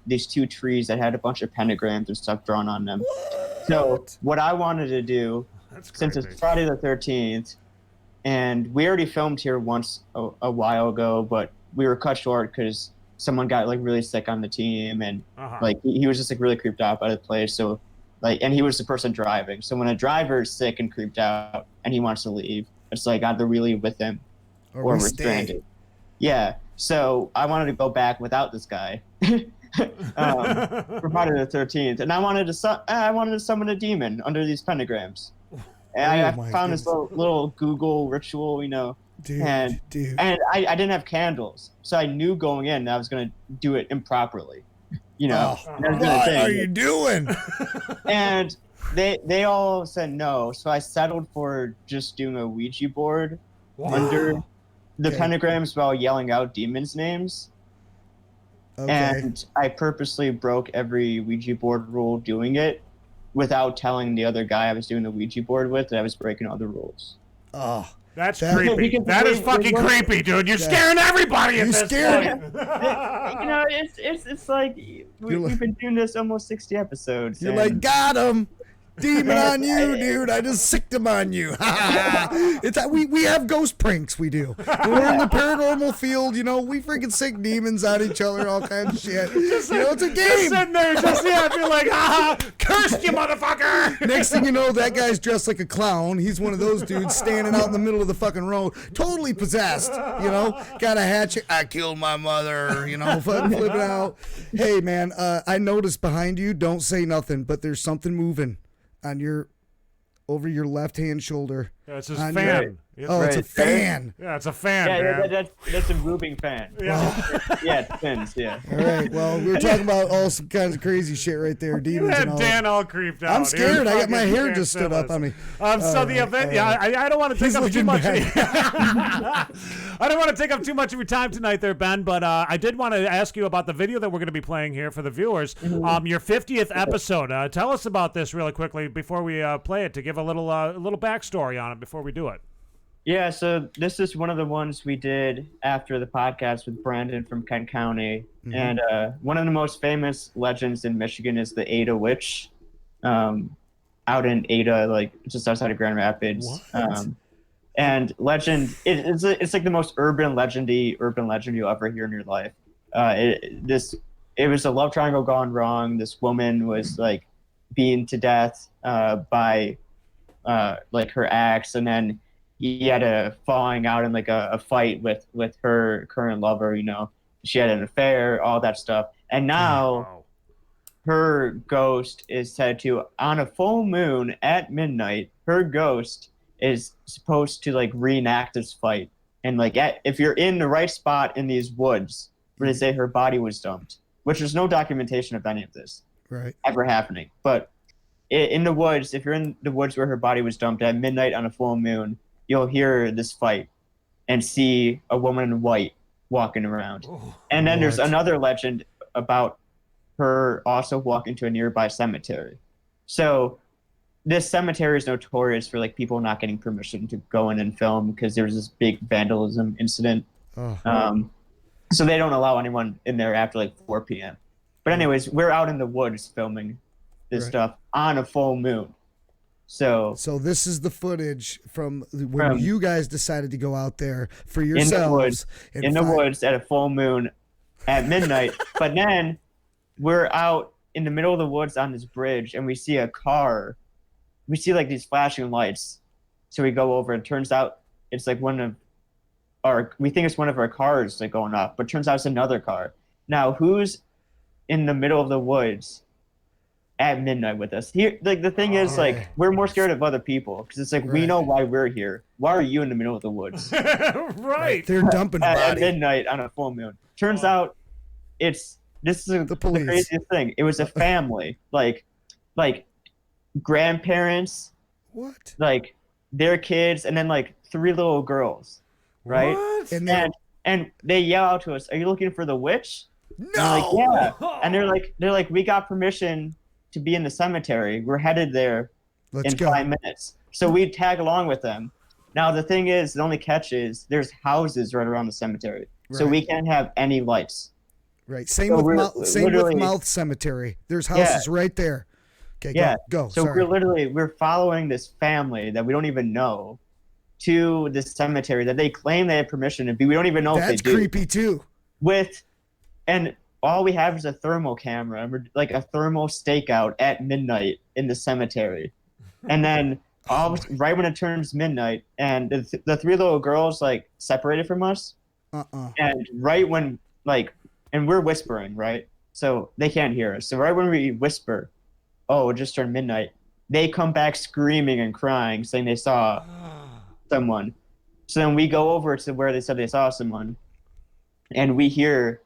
these 2 trees that had a bunch of pentagrams and stuff drawn on them. So what I wanted to do, since it's Friday the 13th, and we already filmed here once a while ago, but we were cut short because someone got like really sick on the team, and like he was just like really creeped out by the place. So like, and he was the person driving. So when a driver is sick and creeped out and he wants to leave, it's like either we leave with him or we're stranded. Yeah. So I wanted to go back without this guy for Friday the 13th, and I wanted to summon a demon under these pentagrams. And I found this little Google ritual, Dude, and I didn't have candles, so I knew going in that I was gonna do it improperly. What are you doing? And they all said no, so I settled for just doing a Ouija board under the pentagrams while yelling out demons' names. Okay. And I purposely broke every Ouija board rule doing it without telling the other guy I was doing the Ouija board with that I was breaking all the rules. Oh. That's creepy. That is fucking creepy, dude. You're scaring everybody at this point. It's like we've been doing this almost 60 episodes. You're like, got him. Demon on you, dude. I just sicked him on you. We have ghost pranks, we do. When we're in the paranormal field, we freaking sick demons on each other, all kinds of shit. It's a game. Just sitting there, be like, cursed you, motherfucker. Next thing you know, that guy's dressed like a clown. He's one of those dudes standing out in the middle of the fucking road, totally possessed, got a hatchet. I killed my mother, fucking flipping out. Hey, man, I noticed behind you, don't say nothing, but there's something moving over your left-hand shoulder. Yeah, it's his fan. It's a fan. Yeah, it's a fan. That's a moving fan. Yeah, it spins. Yeah. All right. Well, we were talking about all some kinds of crazy shit right there. Demons. You had and all Dan all creeped out. I'm scared. I got my hair just stood up on me. So the event. I don't want to take up too much. I don't want to take up too much of your time tonight, there, Ben. But I did want to ask you about the video that we're going to be playing here for the viewers. Your 50th episode. Tell us about this really quickly before we play it, to give a little backstory on it before we do it. Yeah, so this is one of the ones we did after the podcast with Brandon from Kent County. Mm-hmm. And one of the most famous legends in Michigan is the Ada Witch, out in Ada, like just outside of Grand Rapids. And legend, it's like the most urban legend you'll ever hear in your life. It was a love triangle gone wrong. This woman was like beaten to death by like her ex, and then he had a falling out in like a fight with her current lover. She had an affair, all that stuff, and now her ghost is said to, on a full moon at midnight, her ghost is supposed to like reenact this fight, and like if you're in the right spot in these woods where they say her body was dumped, which there's no documentation of any of this ever happening, but in the woods, if you're in the woods where her body was dumped at midnight on a full moon, you'll hear this fight and see a woman in white walking around. And then there's another legend about her also walking to a nearby cemetery. So this cemetery is notorious for like people not getting permission to go in and film because there was this big vandalism incident. So they don't allow anyone in there after like 4 p.m. But anyways, we're out in the woods filming this stuff on a full moon. So this is the footage from when you guys decided to go out there for yourselves in the woods at a full moon at midnight. But then we're out in the middle of the woods on this bridge, and we see a car. We see like these flashing lights. So we go over, and turns out it's like we think it's one of our cars like going off, but turns out it's another car. Now, who's in the middle of the woods at midnight with us here? Like the thing is, like, we're more scared of other people because it's like we know why we're here. Why are you in the middle of the woods? They're dumping at midnight on a full moon. Turns out this is the craziest thing. It was a family, like grandparents, like their kids, and then like 3 little girls, right? What? And they yell out to us, "Are you looking for the witch?" No. Like, yeah. And they're like, we got permission to be in the cemetery. We're headed there in 5 minutes. So we tag along with them. Now the thing is, the only catch is there's houses right around the cemetery, so we can't have any lights. Right. Same with Mouth Cemetery. There's houses right there. Okay. Go. So we're following this family that we don't even know to this cemetery that they claim they have permission to be. We don't even know if they do. That's creepy too. And all we have is a thermal camera, like a thermal stakeout at midnight in the cemetery. And then right when it turns midnight and the 3 little girls like separated from us, And right when, like, and we're whispering, right? So they can't hear us. So right when we whisper, oh, it just turned midnight, they come back screaming and crying, saying they saw someone. So then we go over to where they said they saw someone, and we hear,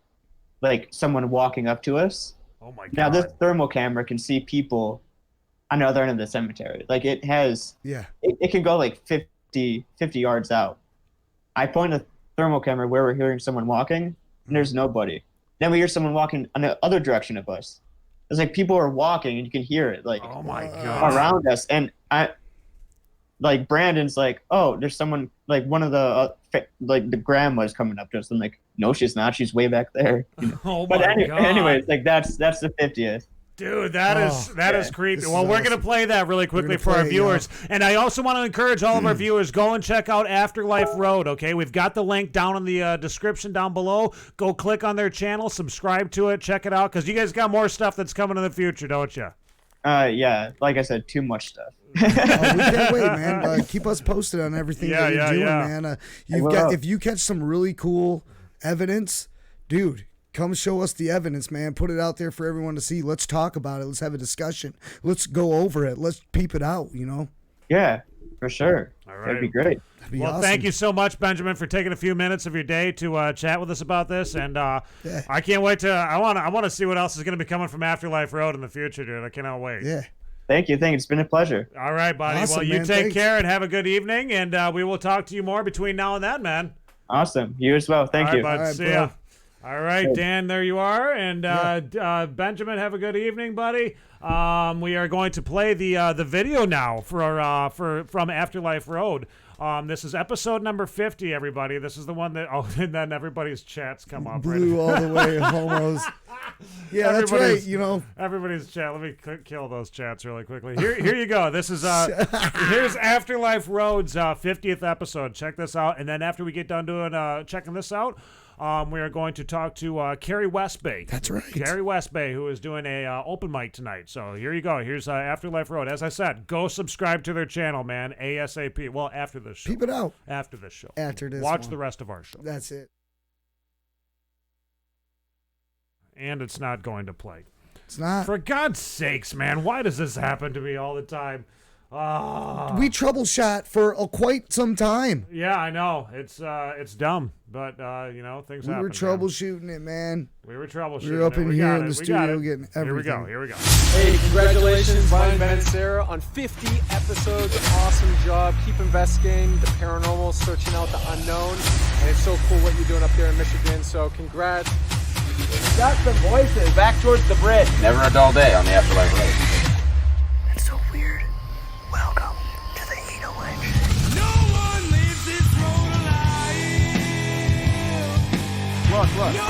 like, someone walking up to us. Oh my God. Now this thermal camera can see people on the other end of the cemetery. Like, it has, it can go like 50 yards out. I point the thermal camera where we're hearing someone walking, and there's nobody. Then we hear someone walking on the other direction of us. It's like people are walking, and you can hear it, like, oh my God, around us. And like, Brandon's like, oh, there's someone, like, one of the like the grandma's coming up to us. I'm like, no, she's not. She's way back there. You know? Oh my God. Anyways, like, that's the 50th. Dude, that is creepy. Well, we're going to play that really quickly for our viewers. And I also want to encourage all of our viewers, go and check out Afterlife Road, okay? We've got the link down in the description down below. Go click on their channel, subscribe to it, check it out, because you guys got more stuff that's coming in the future, don't you? Yeah, like I said, too much stuff. We can't wait, man. Keep us posted on everything that you're doing, man. If you catch some really cool evidence, dude, come show us the evidence, man. Put it out there for everyone to see. Let's talk about it. Let's have a discussion. Let's go over it. Let's peep it out, you know? Yeah, for sure. All right. That'd be great. Well, awesome. Thank you so much, Benjamin, for taking a few minutes of your day to chat with us about this. And I can't wait to. I want to see what else is going to be coming from Afterlife Road in the future, dude. I cannot wait. Yeah. Thank you. It's been a pleasure. All right, buddy. Awesome, well, you man. take care and have a good evening, and we will talk to you more between now and then, man. Awesome. You as well. Thank you. Bud. All right, see bro. ya. All right, Dan, there you are. And Benjamin, have a good evening, buddy. We are going to play the video now from Afterlife Road. This is episode number 50, everybody. This is the one that, and then everybody's chats come up. Blew all the way, homos. Yeah, that's right, you know. Everybody's chat. Let me kill those chats really quickly. Here you go. This is, here's Afterlife Road's 50th episode. Check this out. And then after we get done doing checking this out, we are going to talk to Carrie Westbay. That's right. Carrie Westbay, who is doing a open mic tonight. So here you go. Here's Afterlife Road. As I said, go subscribe to their channel, man. ASAP. Well, after this show. Peep it out. After this show. After this Watch one. the rest of our show. That's it. And it's not going to play. It's not. For God's sakes, man. Why does this happen to me all the time? We troubleshot for quite some time. Yeah, I know. It's dumb, but things happen. We were troubleshooting it, man. We were troubleshooting. We were up in here in the studio getting everything. Here we go. Hey, congratulations, Brian, Ben, and Sarah, on 50 episodes. Awesome job. Keep investigating the paranormal, searching out the unknown, and it's so cool what you're doing up there in Michigan. So, congrats. Got some voices back towards the bridge. Never a dull day on the Afterlife Road. That's so weird. Welcome to the 808. No one lives this road alive. Look. No,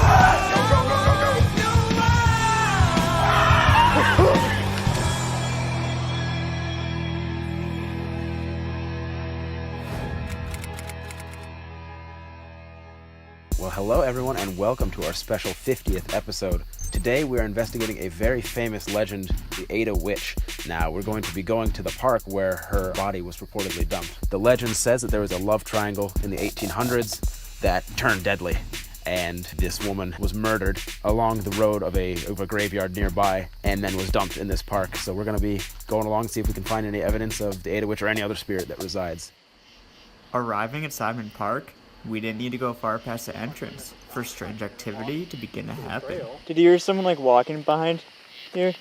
Well, hello everyone, and welcome to our special 50th episode. Today we are investigating a very famous legend, the Ada Witch. Now, we're going to be going to the park where her body was reportedly dumped. The legend says that there was a love triangle in the 1800s that turned deadly, and this woman was murdered along the road of a graveyard nearby, and then was dumped in this park. So we're going to be going along to see if we can find any evidence of the Ada Witch or any other spirit that resides. Arriving at Simon Park, we didn't need to go far past the entrance for strange activity to begin to happen. Did you hear someone, like, walking behind here?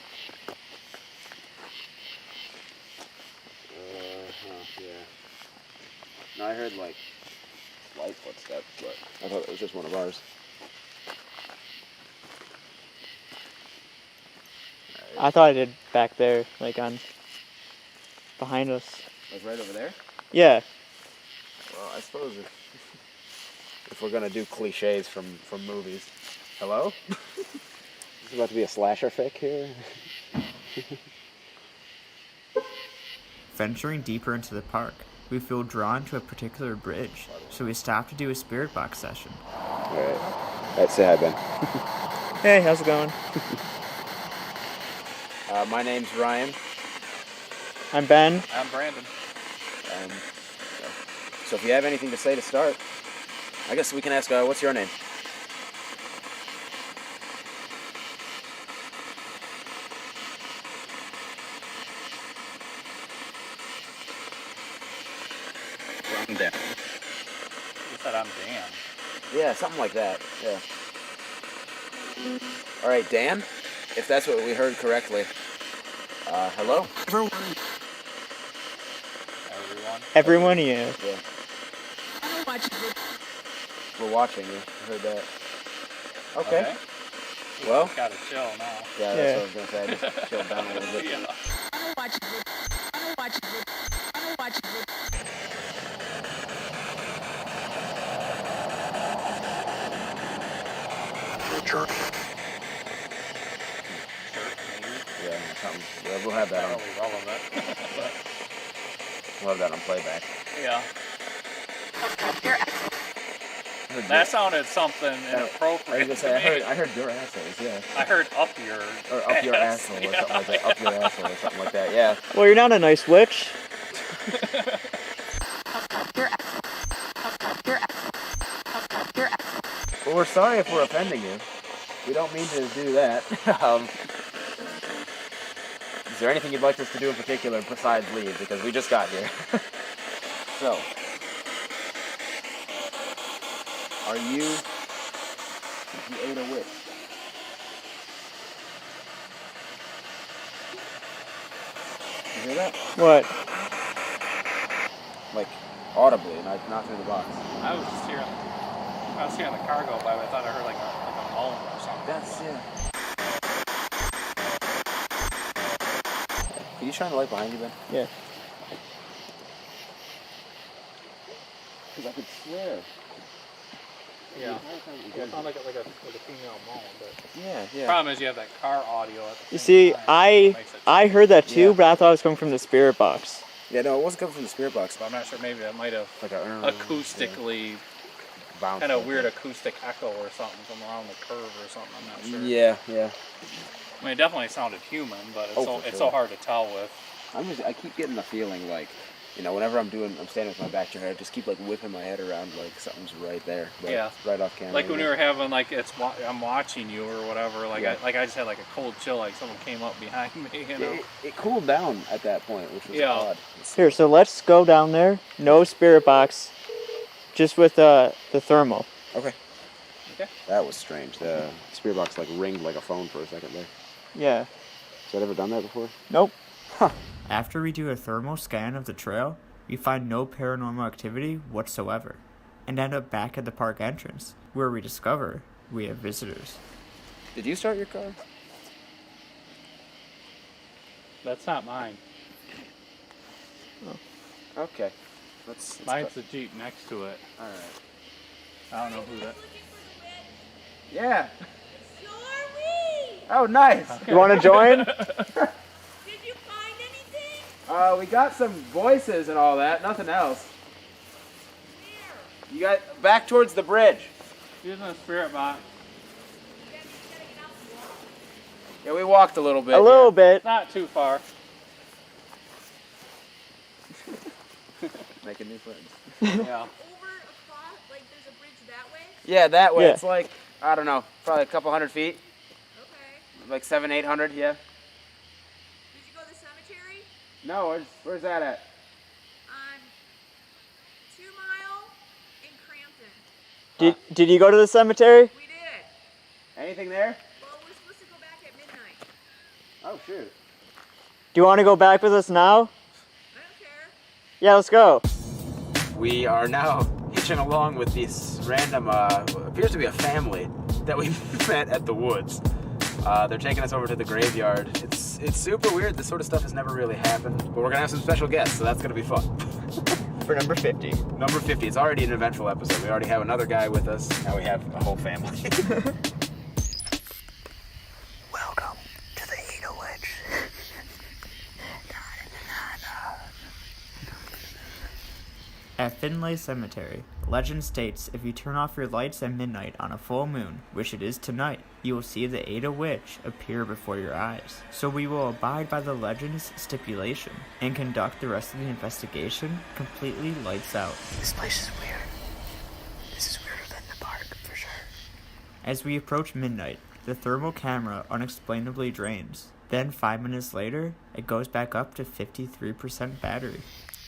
Yeah. No, I heard, like, light footsteps, but I thought it was just one of ours. I thought I did back there, like, behind us. Like right over there? Yeah. Well, I suppose if we're gonna do cliches from movies. Hello? This is about to be a slasher fic here. Venturing deeper into the park, we feel drawn to a particular bridge, so we stopped to do a spirit box session. Alright. Let's say hi, Ben. Hey, how's it going? My name's Ryan. I'm Ben. I'm Brandon. So if you have anything to say to start. I guess we can ask, what's your name? I'm Dan. You said I'm Dan. Yeah, something like that. Yeah. All right, Dan, if that's what we heard correctly. Hello? Everyone, yeah. Yeah. We're watching you. Heard that. Okay. Well. Gotta chill now. Yeah, that's what I was gonna say. Just chill down a little bit. Yeah. Yeah, something. Yeah, we'll have that on. We'll have that on playback. Yeah. That sounded something inappropriate. I heard your assholes, yeah. I heard up your or up your asshole or something like that. Up your asshole or something like that, yeah. Well, you're not a nice witch. Well, we're sorry if we're offending you. We don't mean to do that. Is there anything you'd like us to do in particular besides leave? Because we just got here. So, are you the Ada Witch? You hear that? What? Like, audibly, not through the box. I was just hearing the car go by, but I thought I heard like a moan or something. That's it. Can you shine the light behind you, Ben? Yeah. Because I could swear. Yeah. It sounded like a female moan, but yeah. Problem is you have that car audio at the You same see, time. I heard that too, but I thought it was coming from the spirit box. Yeah, no, it wasn't coming from the spirit box. But I'm not sure. Maybe that might have like acoustically, kind of weird acoustic echo or something from around the curve or something. I'm not sure. Yeah. I mean, it definitely sounded human, but it's so hard to tell with. I keep getting the feeling like, you know, whenever I'm standing with my back to her, I just keep like whipping my head around like something's right there. Right off camera. Like when we were having I'm watching you or whatever. Like I just had like a cold chill, like someone came up behind me. You know. It cooled down at that point, which was odd. Here, so let's go down there. No spirit box, just with the thermal. Okay. That was strange. The spirit box like ringed like a phone for a second there. Yeah. Has that ever done that before? Nope. Huh. After we do a thermal scan of the trail, we find no paranormal activity whatsoever, and end up back at the park entrance, where we discover we have visitors. Did you start your car? That's not mine. Oh. Okay. Mine's the Jeep next to it. All right. I don't know who that. Yeah. Oh, nice. You want to join? We got some voices and all that, nothing else. You got back towards the bridge. Using a spirit box. Yeah, we walked a little bit. A little bit. Not too far. Making new friends. Yeah. Over across, like there's a bridge that way? Yeah, that way. Yeah. It's like, I don't know, probably a couple hundred feet. Okay. Like 700-800, yeah. Did you go to the cemetery? No, where's that at? On 2 Mile in Crampton. Did you go to the cemetery? We did. Anything there? Well, we're supposed to go back at midnight. Oh, shoot. Do you want to go back with us now? I don't care. Yeah, let's go. We are now hitching along with this random, appears to be a family that we met at the woods. They're taking us over to the graveyard. It's super weird. This sort of stuff has never really happened. But we're going to have some special guests, so that's going to be fun. For number 50. Number 50. It's already an eventful episode. We already have another guy with us. Now we have a whole family. Welcome to the Ada Witch. At Finlay Cemetery, legend states if you turn off your lights at midnight on a full moon, which it is tonight, you will see the Ada Witch appear before your eyes. So we will abide by the legend's stipulation and conduct the rest of the investigation completely lights out. This place is weird. This is weirder As we approach midnight, the thermal camera unexplainably drains. Then 5 minutes later, it goes back up to 53% battery.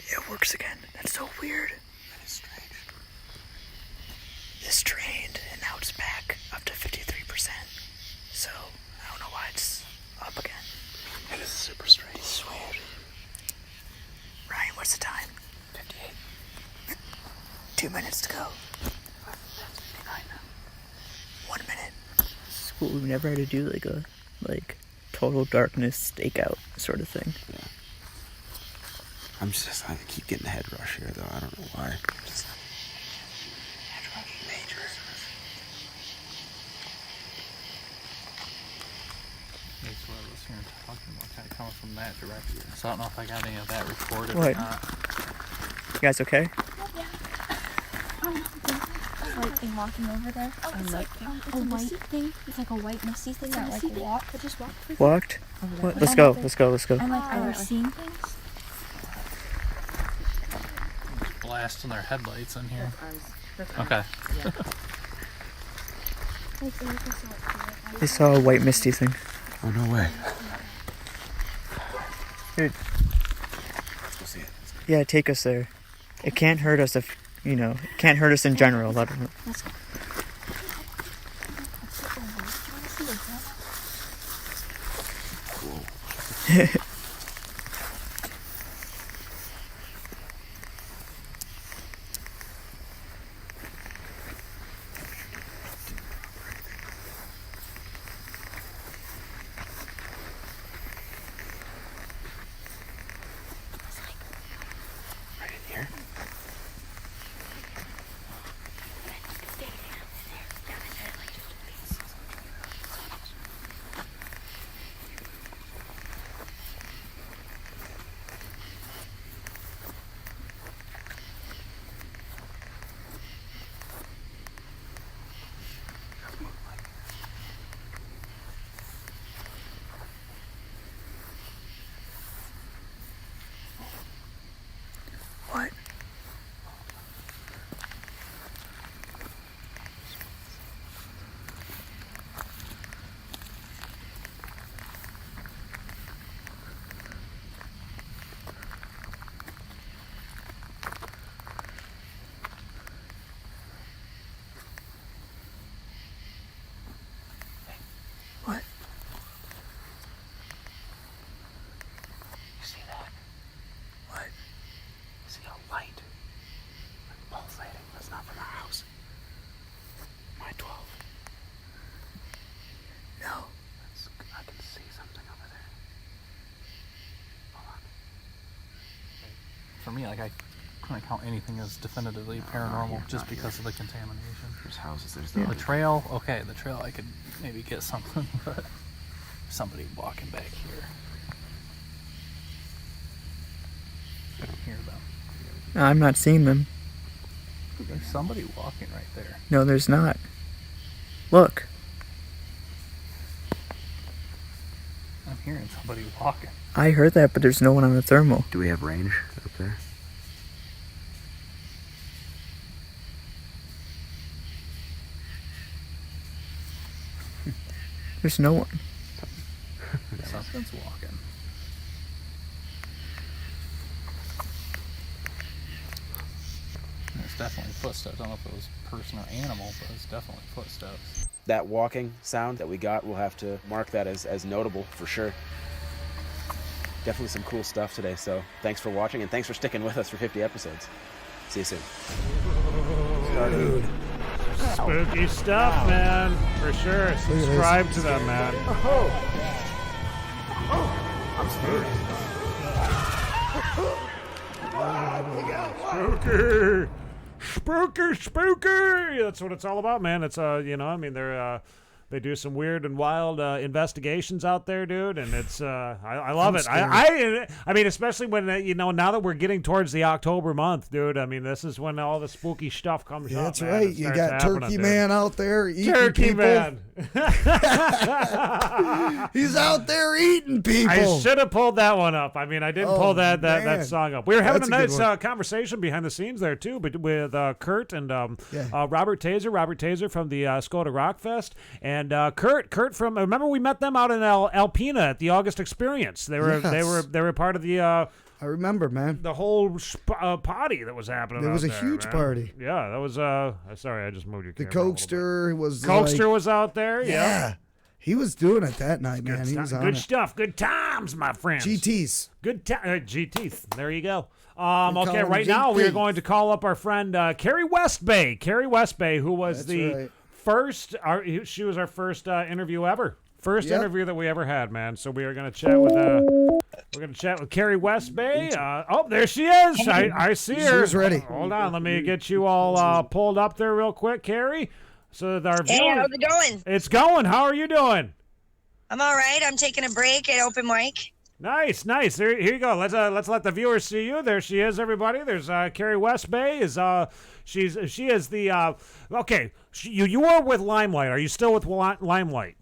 It works again. That's so weird. That is strange. This drained, and now it's back up to 53%. So, I don't know why it's up again. It is super strange. This is weird. Ryan, what's the time? 58. 2 minutes to go. 59 now. 1 minute. It's cool. We've never had to do like a total darkness stakeout sort of thing. Yeah. I keep getting a head rush here though. I don't know why. Head rush. Major. That's what I was hearing talking about, kind of coming from that direction. So I don't know if I got any of that recorded What? or not. You guys okay? White thing walking over there. Oh, it's like a white thing. It's like a white misty thing that like walked. It just walked. Walked? What? Let's go. Let's go. And like, are we seeing things? Blasting their headlights in here. Okay. They saw a white misty thing. Oh, no way. Dude. Let's go see it. Yeah, take us there. It can't hurt us if, it can't hurt us in general. I don't know. Let's go. Cool. What? What? You see that? What? See a light? Like pulsating. That's not from our house. My 12. No. I can see something over there. Hold on. For me, I couldn't count anything as definitively paranormal just because of the contamination. There's houses, there's the trail. Okay, the trail I could maybe get something, but somebody walking back here. I don't hear them. No, I'm not seeing them. There's somebody walking right there. No, there's not. Look. I'm hearing somebody walking. I heard that, but there's no one on the thermal. Do we have range up there? There's no one. Something's walking. There's definitely footsteps. I don't know if it was person or animal, but it's definitely footsteps. That walking sound that we got, we'll have to mark that as notable for sure. Definitely some cool stuff today, so thanks for watching and thanks for sticking with us for 50 episodes. See you soon. Dude. Spooky stuff, man. For sure. Subscribe to them, man. I'm scared. Spooky. Spooky. That's what it's all about, man. It's they're They do some weird and wild investigations out there, dude, and it's I love it. I mean, especially when now that we're getting towards the October month, dude. I mean, this is when all the spooky stuff comes up. That's right. You got Turkey Man out there eating Turkey people. Man. He's out there eating people. I should have pulled that one up. I mean, I didn't pull that song up. We were having a nice conversation behind the scenes there too, but with Kurt and Robert Taser. Robert Taser from the Skoda Rock Fest, and Kurt from. Remember, we met them out in Alpena at the August Experience. They were part of the. I remember, man. The whole party that was happening. It was a there, huge man. party. Yeah, that was. Sorry, I just moved your The camera. Cokester was. Cokester was out there. Yeah. He was doing it that night, man. He was on good it. stuff. Good times, my friends. GTs. Good GTs. There you go. Okay, right now we are going to call up our friend Carrie Westbay. Carrie Westbay, who was first. She was our first interview ever. First interview that we ever had, man. So we are going to chat with. We're going to chat with Carrie Westbay. Oh, there she is. I see her. She's ready. Hold on. Let me get you all pulled up there real quick, Carrie. So that our Hey, how's it going? It's going. How are you doing? I'm all right. I'm taking a break at open mic. Nice. Here you go. Let's let the viewers see you. There she is, everybody. There's Carrie Westbay. She is the okay. You were with Limelight. Are you still with Limelight?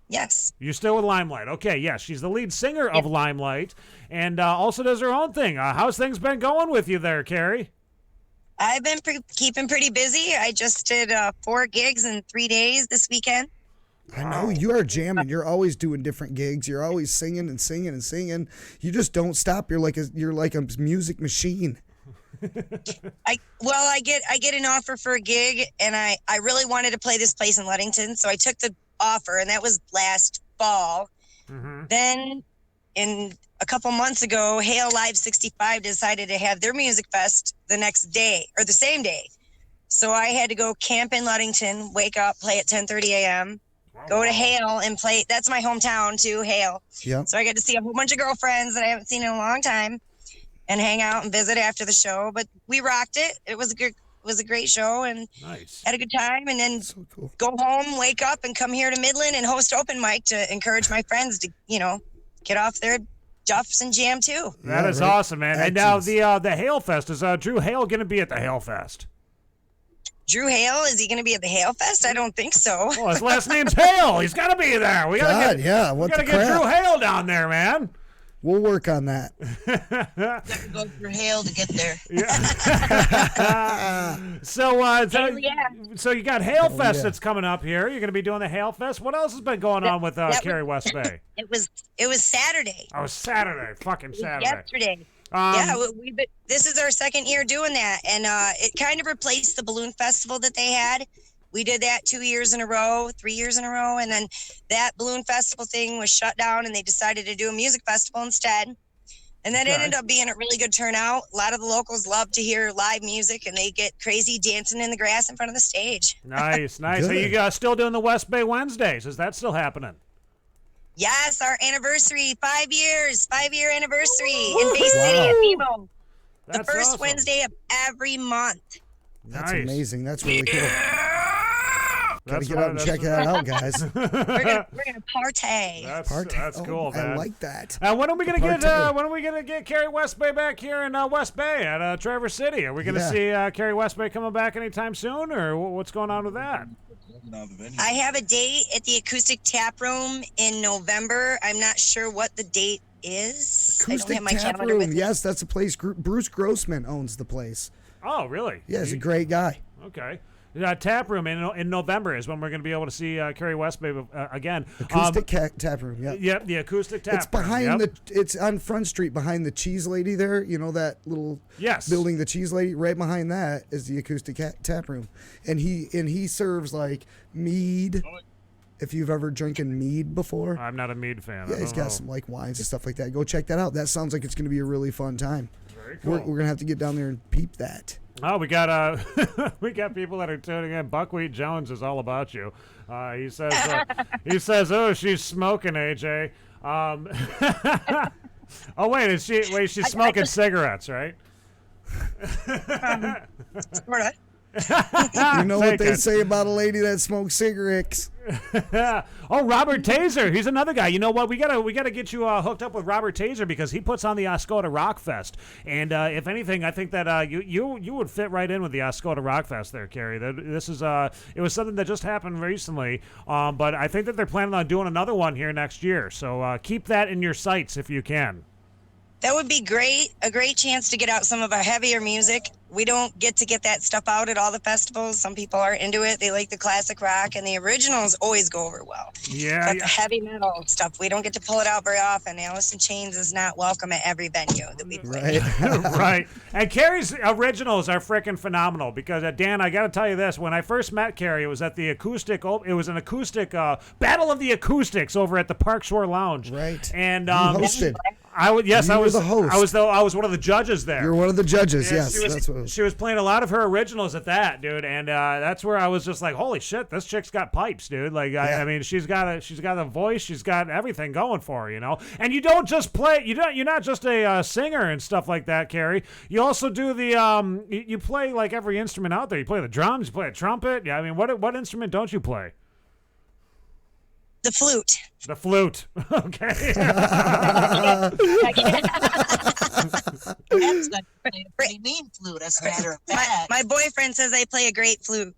Yes. You're still with Limelight. Okay, yes. She's the lead singer of Limelight, and also does her own thing. How's things been going with you there, Carrie? I've been keeping pretty busy. I just did 4 gigs in 3 days this weekend. I know you are jamming. You're always doing different gigs. You're always singing and singing and singing. You just don't stop. You're like a music machine. I get an offer for a gig, and I really wanted to play this place in Ludington, so I took the offer, and that was last fall. Mm-hmm. Then in a couple months ago, Hail Live 65 decided to have their music fest the next day or the same day. So I had to go camp in Ludington, wake up, play at 10:30 a.m., go to Hail and play. That's my hometown too, Hail. Yeah. So I got to see a whole bunch of girlfriends that I haven't seen in a long time and hang out and visit after the show. But we rocked it. It was a great show and had a good time. And then go home, wake up, and come here to Midland and host open mic to encourage my friends to, get off their duffs and jam too. That is awesome, man. And now the Hail Fest, is Drew Hale going to be at the Hail Fest? Drew Hale, is he going to be at the Hale Fest? I don't think so. Well, his last name's Hale. He's got to be there. We got to get Drew Hale down there, man. We'll work on that. Got to go through Hale to get there. So you got Hail Fest that's coming up here. You're going to be doing the Hail Fest. What else has been going on with Carrie Westbay? It was Saturday. Oh, Saturday. Fucking Saturday. Yesterday. This is our second year doing that, and it kind of replaced the balloon festival that they had. We did that 2 years in a row, 3 years in a row, and then that balloon festival thing was shut down, and they decided to do a music festival instead. And that ended up being a really good turnout. A lot of the locals love to hear live music, and they get crazy dancing in the grass in front of the stage. Nice. Are you still doing the West Bay Wednesdays? Is that still happening? Yes, our anniversary, 5-year anniversary in Bay City at Nemo. The first awesome. Wednesday of every month. That's amazing. That's really cool. Gotta get out and check that out, guys. We're gonna partay. That's cool, man. I like that. When are we gonna get Carrie Westbay back here in West Bay at Traverse City? Are we gonna see Carrie Westbay coming back anytime soon, or what's going on with that? I have a date at the Acoustic Tap Room in November. I'm not sure what the date is. I don't have my Tap calendar Room. with me. Yes, that's a place. Bruce Grossman owns the place. Oh, really? Yeah, he's a great guy. Okay. Tap Room in November is when we're going to be able to see Carrie Westbay again. Acoustic Tap Room. Yep. Yep, the Acoustic Tap. It's behind It's on Front Street behind the Cheese Lady there. You know that little building, the Cheese Lady. Right behind that is the Acoustic Tap Room, and he serves like mead. If you've ever drinking mead before, I'm not a mead fan. Yeah, he's got some like wines and stuff like that. Go check that out. That sounds like it's going to be a really fun time. Very cool. We're going to have to get down there and peep that. Oh, we got we got people that are tuning in. Buckwheat Jones is all about you. He says, oh, she's smoking, AJ. Oh wait, she's smoking cigarettes, right? Sort of. You know what they say about a lady that smokes cigarettes? Oh, Robert Taser. He's another guy. You know what? We gotta get you hooked up with Robert Taser because he puts on the Oscoda Rock Fest. And if anything, I think that you would fit right in with the Oscoda Rock Fest there, Carrie. This is it was something that just happened recently, but I think that they're planning on doing another one here next year. So keep that in your sights if you can. That would be great. A great chance to get out some of our heavier music. We don't get to get that stuff out at all the festivals. Some people are into it. They like the classic rock, and the originals always go over well. Yeah. But the heavy metal stuff, we don't get to pull it out very often. Alice in Chains is not welcome at every venue that we play. Right. And Carrie's originals are freaking phenomenal because, Dan, I got to tell you this. When I first met Carrie, it was at the acoustic. It was an acoustic Battle of the Acoustics over at the Park Shore Lounge. Right. And you hosted. I was the host. I was one of the judges there. You're one of the judges. And Yes, she was playing a lot of her originals at that, dude, and that's where I was just like, holy shit, this chick's got pipes, dude. Like, I mean, she's got a voice, she's got everything going for her, you know. And you don't just play, you're not just a singer and stuff like that, Carrie. You also do the you play like every instrument out there. You play the drums, you play a trumpet. Yeah, I mean, what instrument don't you play? The flute. The flute. Okay. That's a pretty mean flute, as a matter of fact. My boyfriend says I play a great flute.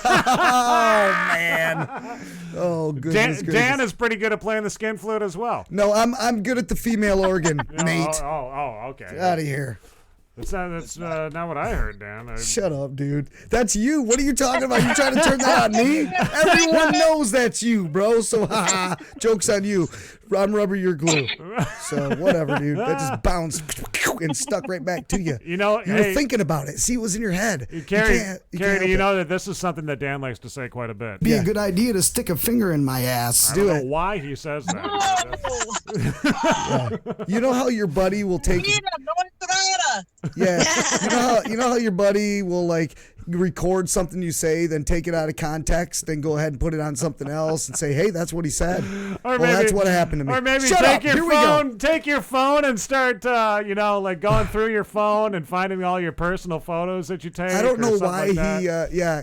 Oh, man. Oh, goodness gracious. Dan is pretty good at playing the skin flute as well. No, I'm good at the female organ, Nate. Oh, okay. Get out of here. That's not what I heard, Dan. Shut up, dude. That's you. What are you talking about? You trying to turn that on me? Everyone knows that's you, bro. So, joke's on you. I'm rubber, you're glue. So, whatever, dude. That just bounced and stuck right back to you. You know, you were thinking about it. See, it was in your head. Carrie, do you know that this is something that Dan likes to say quite a bit? Be a good idea to stick a finger in my ass. I don't know why he says that. Yeah. You know how your buddy will take... Yeah, you know how your buddy will like record something you say, then take it out of context, then go ahead and put it on something else and say, "Hey, that's what he said." That's what happened to me. Or maybe take your phone and start, like going through your phone and finding all your personal photos that you take. I don't know why he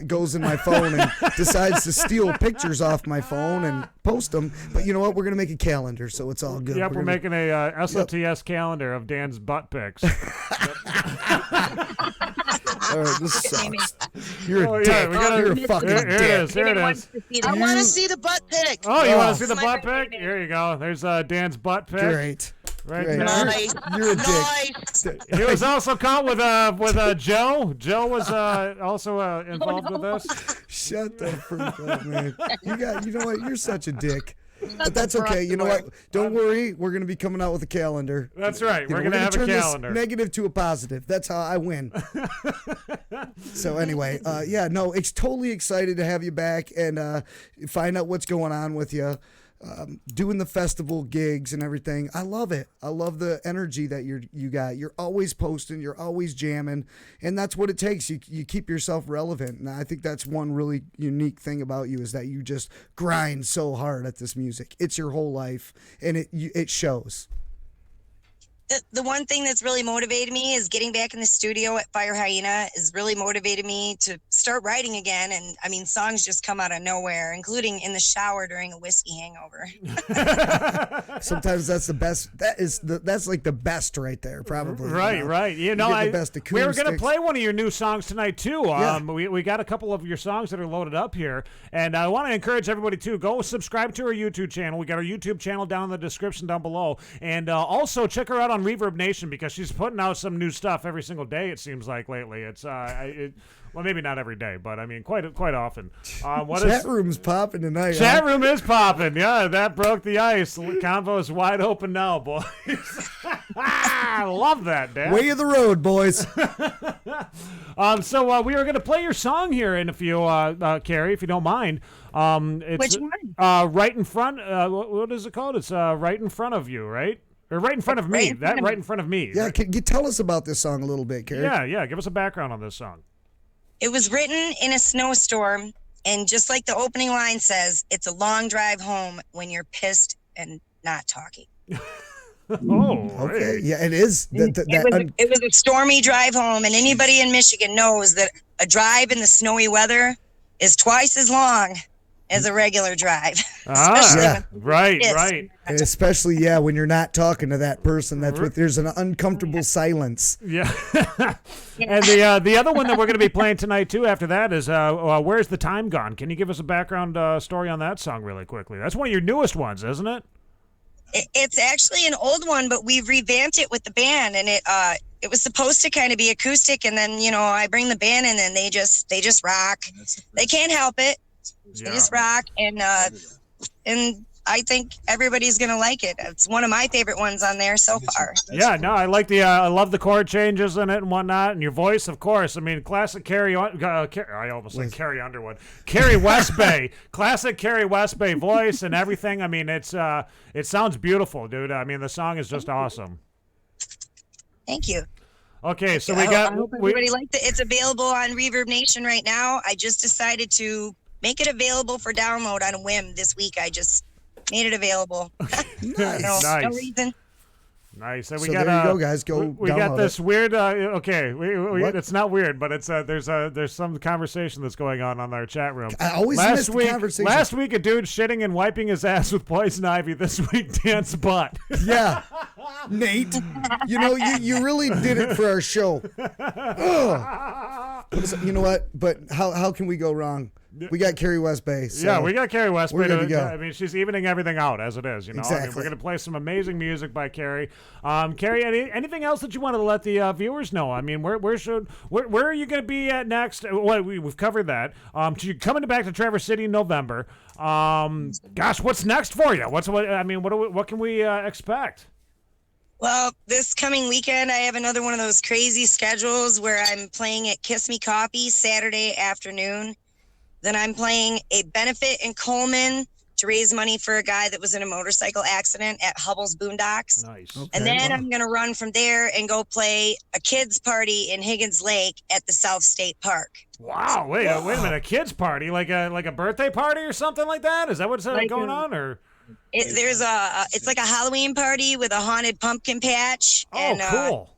goes in my phone and decides to steal pictures off my phone and post them. But you know what? We're gonna make a calendar, so it's all good. Yep, we're making a SOTS calendar of Dan's butt pics. All right, this sucks. You're a dick. You're a fucking dick. Here it is. I want to see the butt pic. Oh, you want to see the butt pic? Here you go. There's Dan's butt pic. Great. Right Great. Nice. You're a dick. He was also caught with Joe. Joe was also involved with this. Shut the freak up, man. You know what? You're such a dick. But that's okay. You know what? Don't worry. We're going to be coming out with a calendar. That's right. We're going to have turn a calendar. This negative to a positive. That's how I win. So anyway, it's totally excited to have you back and find out what's going on with you. Doing the festival gigs and everything. I love it. I love the energy that you got. You're always posting. You're always jamming. And that's what it takes. You keep yourself relevant. And I think that's one really unique thing about you is that you just grind so hard at this music. It's your whole life. And it shows. The one thing that's really motivated me is getting back in the studio at Fire Hyena is really motivated me to start writing again. And I mean, songs just come out of nowhere, including in the shower during a whiskey hangover. Sometimes that's the best. That's like the best right there, probably. Right. You know, the best we were going to play one of your new songs tonight too. Yeah. We got a couple of your songs that are loaded up here, and I want to encourage everybody to go subscribe to our YouTube channel. We got our YouTube channel down in the description down below, and also check her out on Reverb Nation because she's putting out some new stuff every single day. It seems like lately. It's well, maybe not every day, but I mean quite often. Chat room's popping tonight. Chat room is popping. Yeah, that broke the ice. Convo is wide open now, boys. I love that, Dan. Way of the road, boys. So we are going to play your song here in a few, Carrie, if you don't mind. It's, Which one? Right in front. What is it called? It's right in front of you, right? Or right in front of me. Right in front of me. Yeah, can you tell us about this song a little bit, Carrie? Yeah. Give us a background on this song. It was written in a snowstorm, and just like the opening line says, it's a long drive home when you're pissed and not talking. Okay. Yeah, it is. It was a stormy drive home, and anybody in Michigan knows that a drive in the snowy weather is twice as long as a regular drive. Right. And especially, when you're not talking to that person that's with, there's an uncomfortable silence. Yeah. And the other one that we're going to be playing tonight, too, after that is Where's the Time Gone? Can you give us a background story on that song really quickly? That's one of your newest ones, isn't it? It's actually an old one, but we've revamped it with the band, and it was supposed to kind of be acoustic, and then, I bring the band in, and they just rock. They can't help it. They just rock, and I think everybody's gonna like it. It's one of my favorite ones on there so far. Yeah, no, I like I love the chord changes in it and whatnot, and your voice, of course. I mean, classic Carrie. I almost said Carrie Underwood. Carrie Westbay, classic Carrie Westbay voice and everything. I mean, it sounds beautiful, dude. I mean, the song is just awesome. Thank you. Okay, so I hope everybody liked it. It's available on Reverb Nation right now. I just decided to make it available for download on a whim this week. I just made it available. Nice. No reason. Nice. And So there you go, guys. Go We got download this it. weird. It's not weird, but it's there's some conversation that's going on our chat room. I always miss the conversation. Last week, a dude shitting and wiping his ass with poison ivy. This week, dance butt. Yeah, Nate. You really did it for our show. Ugh. You know what? But how can we go wrong? We got Carrie Westbay. So yeah, we got Carrie Westbay. We're good to go. I mean, she's evening everything out as it is. Exactly. I mean, we're going to play some amazing music by Carrie. Carrie, anything else that you want to let the viewers know? I mean, where are you going to be at next? Well, we've covered that. You're coming back to Traverse City in November. Gosh, what's next for you? What can we expect? Well, this coming weekend, I have another one of those crazy schedules where I'm playing at Kiss Me Coffee Saturday afternoon. Then I'm playing a benefit in Coleman to raise money for a guy that was in a motorcycle accident at Hubble's Boondocks. Nice. Okay, And then wow. I'm going to run from there and go play a kids party in Higgins Lake at the South State Park. Wow, wait a minute, a kids party, like a birthday party or something like that? Is that what's going on, or? It's like a Halloween party with a haunted pumpkin patch. Oh, cool.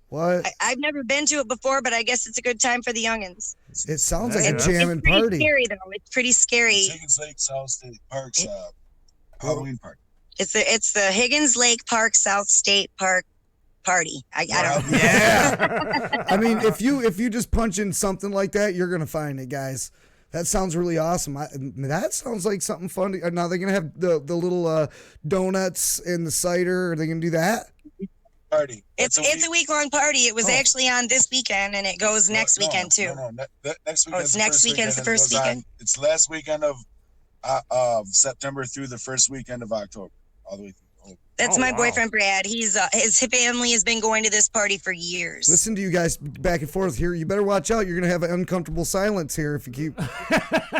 What? I've never been to it before, but I guess it's a good time for the youngins. It sounds like a It's jamming pretty party. scary, though. It's pretty scary. Higgins Lake South State Park's Halloween party. It's the Higgins Lake Park South State Park party. I don't know. Yeah. I mean, if you just punch in something like that, you're gonna find it, guys. That sounds really awesome. That sounds like something fun. Now they're gonna have the little donuts and the cider. Are they gonna do that? Party. It's a week-long party. It was actually on this weekend, and it goes next weekend too. Next weekend. Oh, it's next weekend's the first weekend. It's last weekend of September through the first weekend of October, all the way through. That's my boyfriend Brad. He's his family has been going to this party for years. Listen to you guys back and forth here. You better watch out. You're gonna have an uncomfortable silence here if you keep.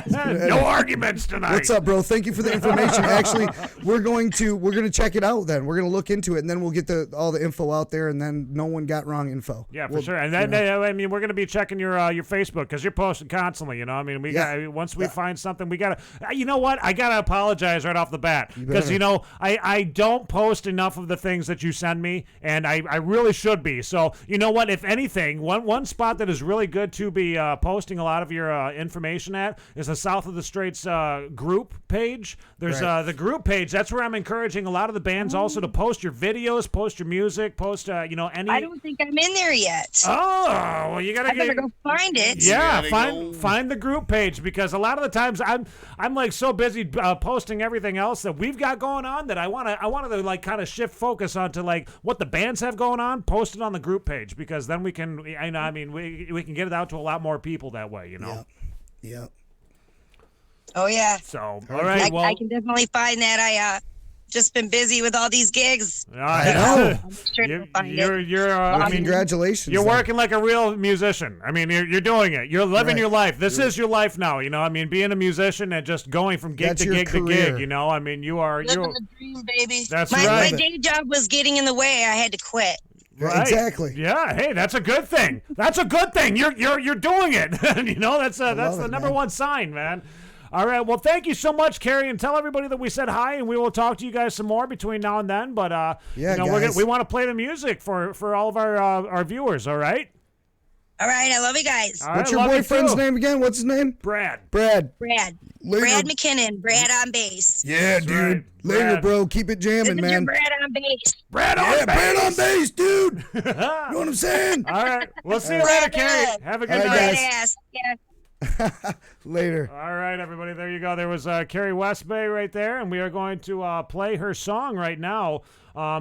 No arguments tonight. What's up, bro? Thank you for the information. Actually, we're gonna check it out. Then we're gonna look into it, and then we'll get all the info out there, and then no one got wrong info. Yeah, for sure. And then I mean, we're gonna be checking your Facebook because you're posting constantly. I mean, once we find something, we gotta. You know what? I gotta apologize right off the bat because I don't post enough of the things that you send me, and I really should be. So you know what? If anything, one spot that is really good to be posting a lot of your information at is the South of the Straits group page. There's the group page. That's where I'm encouraging a lot of the bands also to post your videos, post your music, post any. I don't think I'm in there yet. Oh, well, you gotta. I better go find it. Yeah, find the group page because a lot of the times I'm like so busy posting everything else that we've got going on that I want to like kind of shift focus onto like what the bands have going on, post it on the group page because then we can we can get it out to a lot more people that way, Yeah. Oh yeah. So all right, I can definitely find that. I just been busy with all these gigs. I know. I'm just trying to find it. You're congratulations. You're working like a real musician. I mean, you're doing it. You're living your life. This is your life now. I mean, being a musician and just going from gig to gig to gig. I mean, you're the dream, baby. That's my right. My day job was getting in the way. I had to quit. Right. Exactly. Yeah. Hey, that's a good thing. That's a good thing. You're doing it. That's the number one sign, man. All right. Well, thank you so much, Carrie, and tell everybody that we said hi, and we will talk to you guys some more between now and then. But guys. we want to play the music for all of our viewers. All right. All right. I love you guys. What's your boyfriend's name again? What's his name? Brad. Brad. Brad McKinnon, Brad on bass. Yeah, dude. right. Later, Brad. bro. Keep it jamming, This is your man. Brad on bass. Brad on Yeah, Brad on bass. bass, dude. You know what I'm saying? All right. We'll see you later, Carrie. Have a good All right, night. guys. Ass. Yeah. Later. All right, everybody. There you go. There was Carrie Westbay right there, and we are going to play her song right now.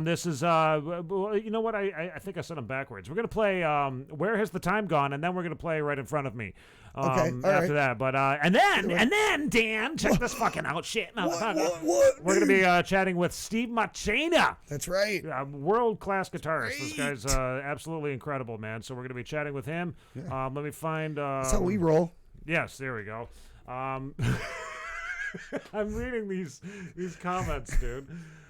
This is, you know what? I think I said them backwards. We're going to play Where Has the Time Gone, and then we're going to play Right in Front of Me after that. But and then, Dan, check this fucking out. Shit. No, What? we're going to be chatting with Steve Marchena. That's right. World-class guitarist. This guy's absolutely incredible, man. So we're going to be chatting with him. Yeah. Let me find... That's how we roll. Yes, there we go. I'm reading these comments, dude.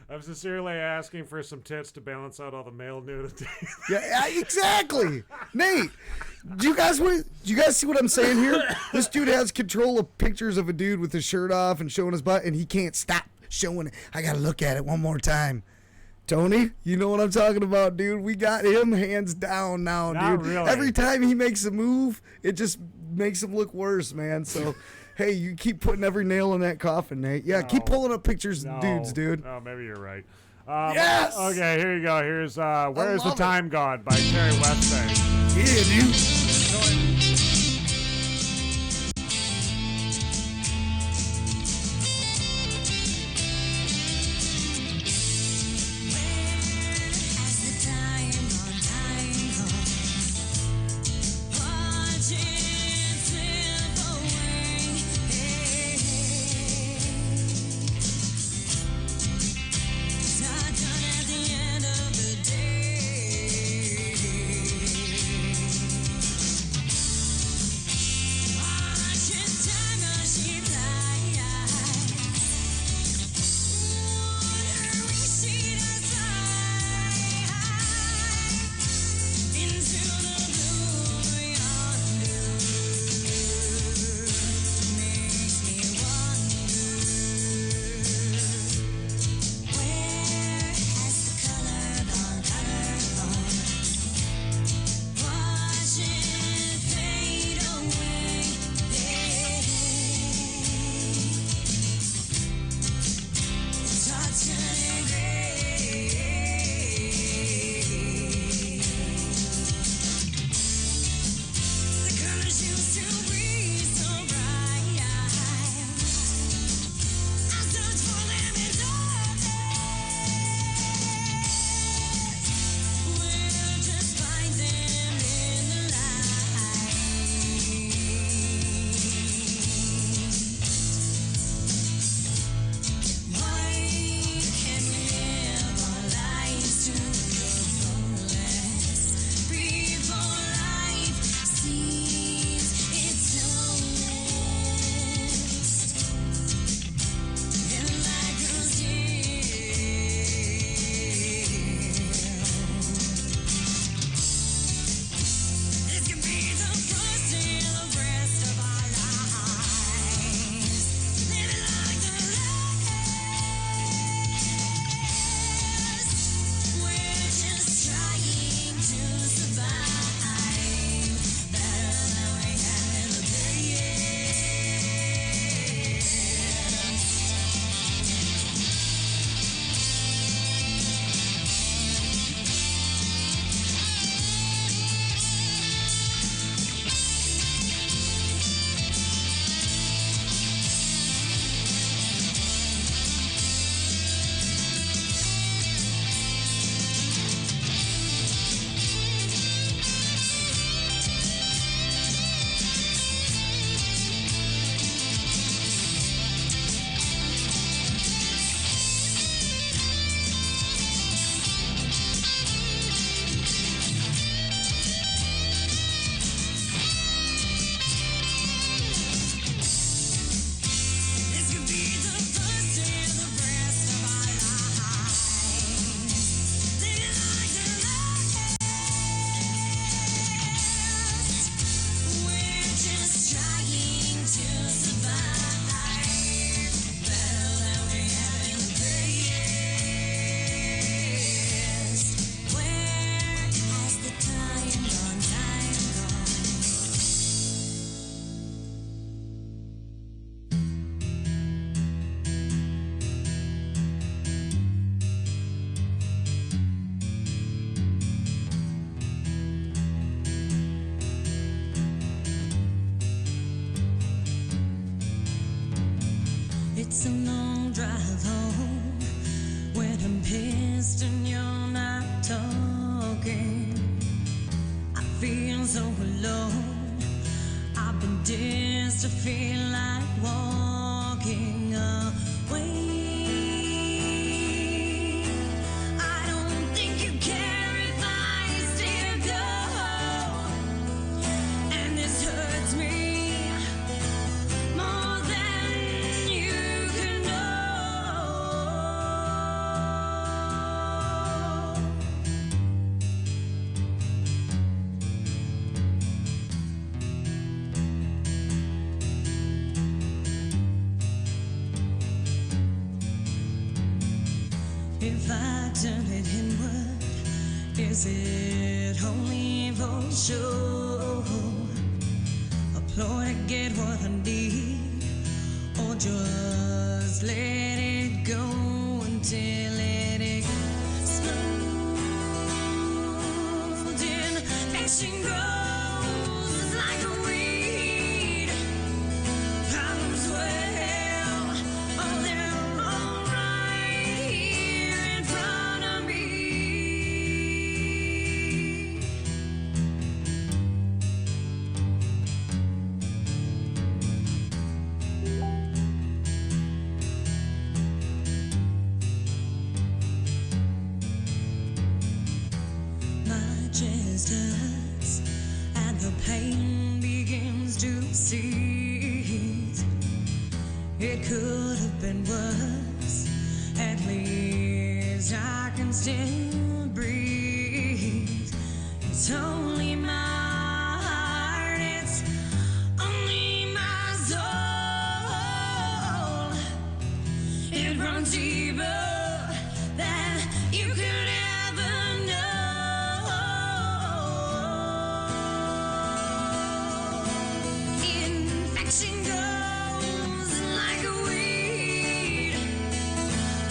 I'm sincerely asking for some tits to balance out all the male nudity. Yeah, exactly. Nate, do you guys see what I'm saying here? This dude has control of pictures of a dude with his shirt off and showing his butt, and he can't stop showing it. I gotta look at it one more time. Tony, you know what I'm talking about, dude. We got him hands down now, Not dude. really. Every time he makes a move, it just makes him look worse, man. So, hey, you keep putting every nail in that coffin, Nate. Yeah, keep pulling up pictures of dudes, dude. Oh, maybe you're right. Yes! Okay, here you go. Here's Where's the Time Gone by Carrie Westbay. Yeah, dude. It's a long drive home when I'm pissed and you're not talking. I feel so alone. I've been dissed to feel like walking away. I don't think you care if I still go, and this hurts me more than you can know. If I turn it inward, is it only for show? A ploy to get what I need, or just let it go until it explodes? Infection grows like a weed. Problems well, oh, they're all right here in front of me. My chest hurts and the pain begins to cease. It could have been worse. At least I can still breathe. It's only my heart, it's only my soul. It runs deeper than you could ever know. Infection goes like a weed.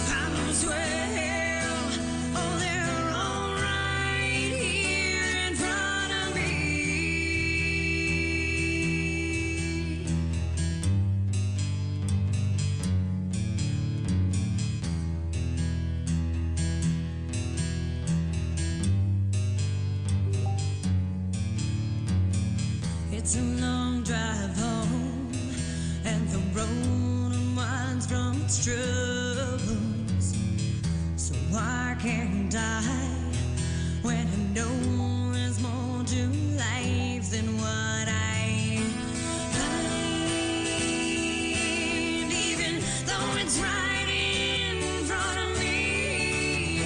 Problems well, oh, they're all right here in front of me. It's a long drive home, and the road unwinds from its troubles. So why can't I, when I know there's more to life than what I find, even though it's right in front of me?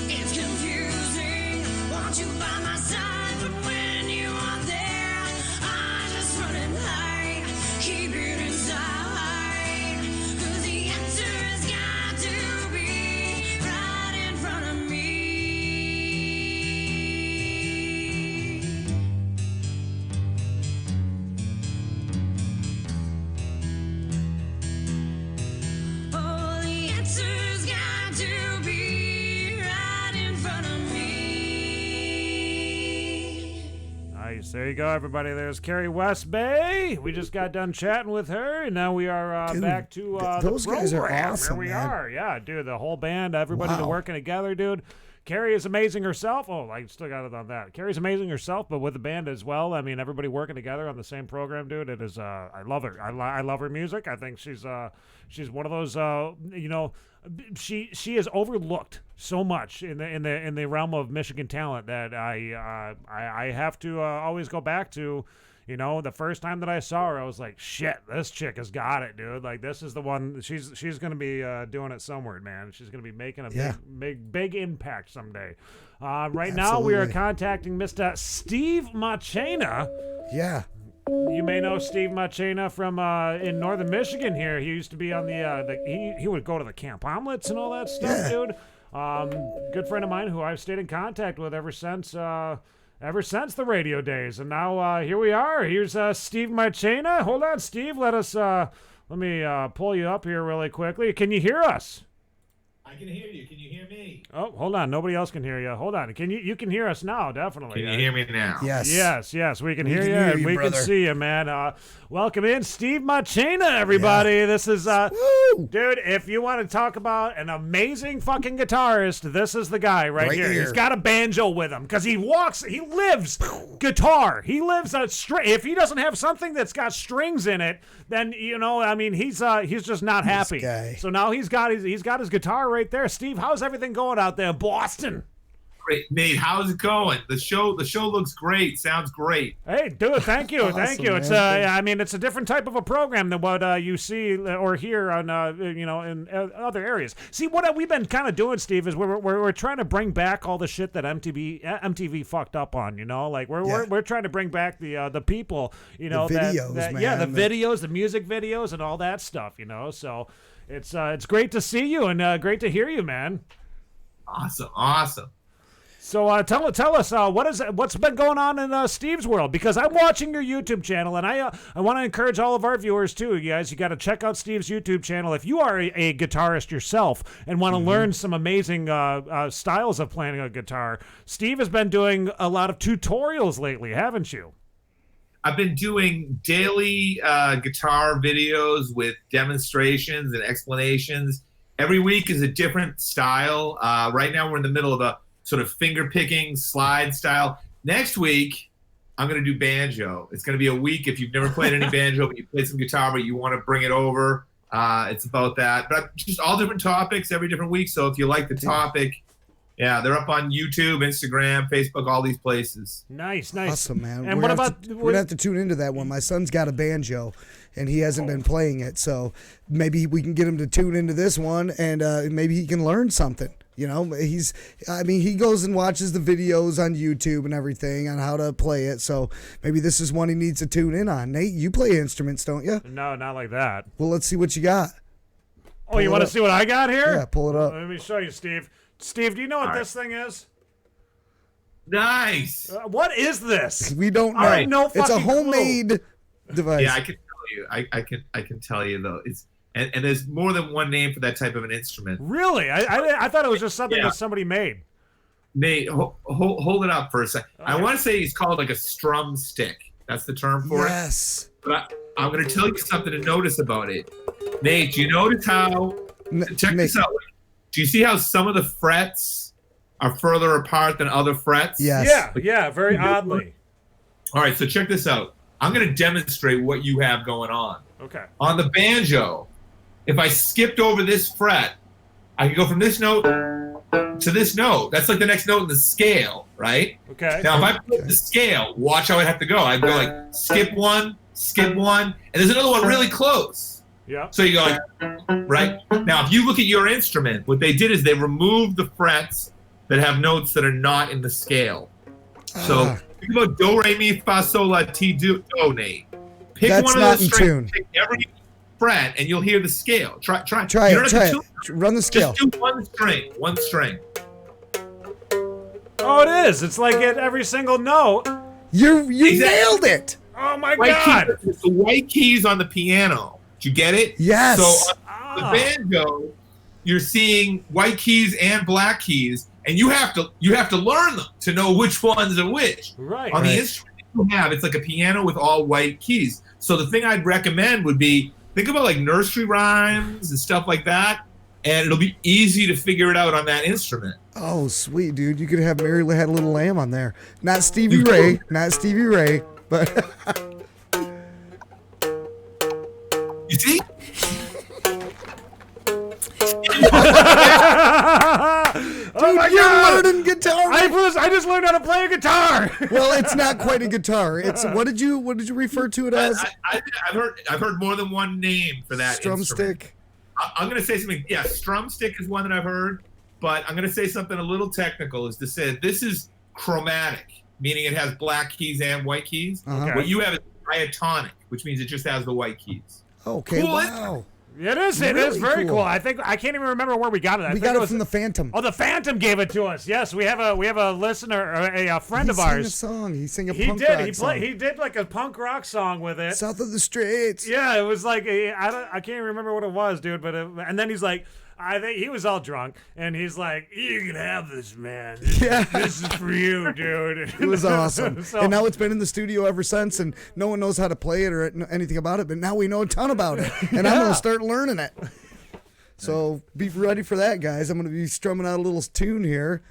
It's confusing, want you by my side, but when you are there, I just run and hide, keep it inside, 'cause the answer's got to be right in front of me. Oh, the answer's got to be right in front of me. Nice. There you go, everybody. There's Carrie Westbay. We just got done chatting with her, and now we are Dude, back to those the guys are program. awesome, Here we man. are. Yeah, dude, the whole band, everybody Wow. working together, dude. Carrie is amazing herself. Oh, I still got it on that. Carrie's amazing herself, but with the band as well. I mean, everybody working together on the same program, dude. It is. I love her. I love her music. I think she's one of those. You know, she is overlooked so much in the realm of Michigan talent that I have to always go back to. You know, the first time that I saw her, I was like, shit, this chick has got it, dude. Like, this is the one. She's going to be doing it somewhere, man. She's going to be making a big impact someday. Right now, we are contacting Mr. Steve Marchena. Yeah. You may know Steve Marchena from in northern Michigan here. He used to be on he would go to the Camp Omelets and all that stuff, dude. Good friend of mine who I've stayed in contact with ever since the radio days. And now here we are. Here's Steve Marchena. Hold on, Steve. Let me pull you up here really quickly. Can you hear us? I can hear you. Can you hear me? Oh, hold on. Nobody else can hear you. Hold on. You can hear us now, definitely. Can you hear me now? Yes. We can hear you, and we can see you, man. Welcome in, Steve Marchena, everybody. Yeah. This is, dude, if you want to talk about an amazing fucking guitarist, this is the guy right here. He's got a banjo with him because he lives guitar. He lives a string. If he doesn't have something that's got strings in it, then, he's just not happy. So now he's got his guitar right there. Steve, how's everything going out there in Boston? Great, Nate. How's it going? The show looks great. Sounds great. Hey, dude, thank you, Awesome, thank you. It's it's a different type of a program than what you see or hear on in other areas. See, what we've been kind of doing, Steve, is we're trying to bring back all the shit that MTV fucked up on. We're trying to bring back the people. The videos, the videos, the music videos, and all that stuff. So it's great to see you and great to hear you, man. Awesome. So tell us what's been going on in Steve's world, because I'm watching your YouTube channel, and I want to encourage all of our viewers too. You guys, you got to check out Steve's YouTube channel if you are a guitarist yourself and want to learn some amazing styles of playing a guitar. Steve has been doing a lot of tutorials lately, haven't you? I've been doing daily guitar videos with demonstrations and explanations. Every week is a different style. Right now we're in the middle of a sort of finger-picking slide style. Next week, I'm going to do banjo. It's going to be a week if you've never played any banjo, but you play some guitar, but you want to bring it over. It's about that. But just all different topics every different week. So if you like the topic, they're up on YouTube, Instagram, Facebook, all these places. Nice. Awesome, man. And we're going to have to tune into that one. My son's got a banjo, and he hasn't been playing it. So maybe we can get him to tune into this one, and maybe he can learn something. He goes and watches the videos on YouTube and everything on how to play it. So maybe this is one he needs to tune in on. Nate, you play instruments, don't you? No, not like that. Well, let's see what you got. Oh, you want to see what I got here? Yeah, pull it up. Let me show you, Steve. Steve, do you know what this thing is? Nice. What is this? We don't know. I have no fucking It's a homemade device. Yeah, I can tell you. I can tell you though. It's and there's more than one name for that type of an instrument. Really? I thought it was just something that somebody made. Nate, hold it up for a second. I want to say it's called like a strum stick. That's the term for it. Yes. But I'm going to tell you something to notice about it. Nate, do you notice how? Check this out. Do you see how some of the frets are further apart than other frets? Yes. Yeah, very oddly. All right, so check this out. I'm going to demonstrate what you have going on. Okay. On the banjo, if I skipped over this fret, I could go from this note to this note. That's like the next note in the scale, right? Okay. Now, if I put the scale, watch how I'd have to go. I'd go like skip one, and there's another one really close. Yeah. So you go like, right? Now, if you look at your instrument, what they did is they removed the frets that have notes that are not in the scale. So think about do, re, mi, fa, sol, la, ti, do, Nate. Pick That's one of not those in strings, tune. pick every fret, and you'll hear the scale. Try it. Try it. Run the scale. Just do one string. Oh, it is. It's like at every single note. You nailed it. Oh my God. It's the white keys on the piano. Did you get it? Yes. So on the banjo, you're seeing white keys and black keys, and you have to learn them to know which ones are which. Right. On the instrument you have, it's like a piano with all white keys. So the thing I'd recommend would be think about like nursery rhymes and stuff like that, and it'll be easy to figure it out on that instrument. Oh, sweet, dude. You could have Mary Had a Little Lamb on there. Not Stevie Ray, but... You see? Oh my you're God! learning guitar. I just learned how to play a guitar. Well, it's not quite a guitar. It's what did you refer to it as? I've heard more than one name for that Strum instrument. stick. I'm going to say something. Yeah, strum stick is one that I've heard, but I'm going to say something a little technical. Is to say this is chromatic, meaning it has black keys and white keys. Uh-huh. What you have is diatonic, which means it just has the white keys. Okay, cool, wow. It is very cool. I think I can't even remember where we got it. We got it from the Phantom. Oh, the Phantom gave it to us. Yes, we have a listener, or a friend of ours. He sang a song. He sang a punk rock song. He did like a punk rock song with it. South of the Straits. Yeah, it was like I can't even remember what it was, dude. But and then he's like, I think he was all drunk, and he's like, "You can have this, man. Yeah. This is for you, dude." It was awesome. So- And now it's been in the studio ever since, and no one knows how to play it or anything about it, but now we know a ton about it, and I'm going to start learning it. So be ready for that, guys. I'm going to be strumming out a little tune here.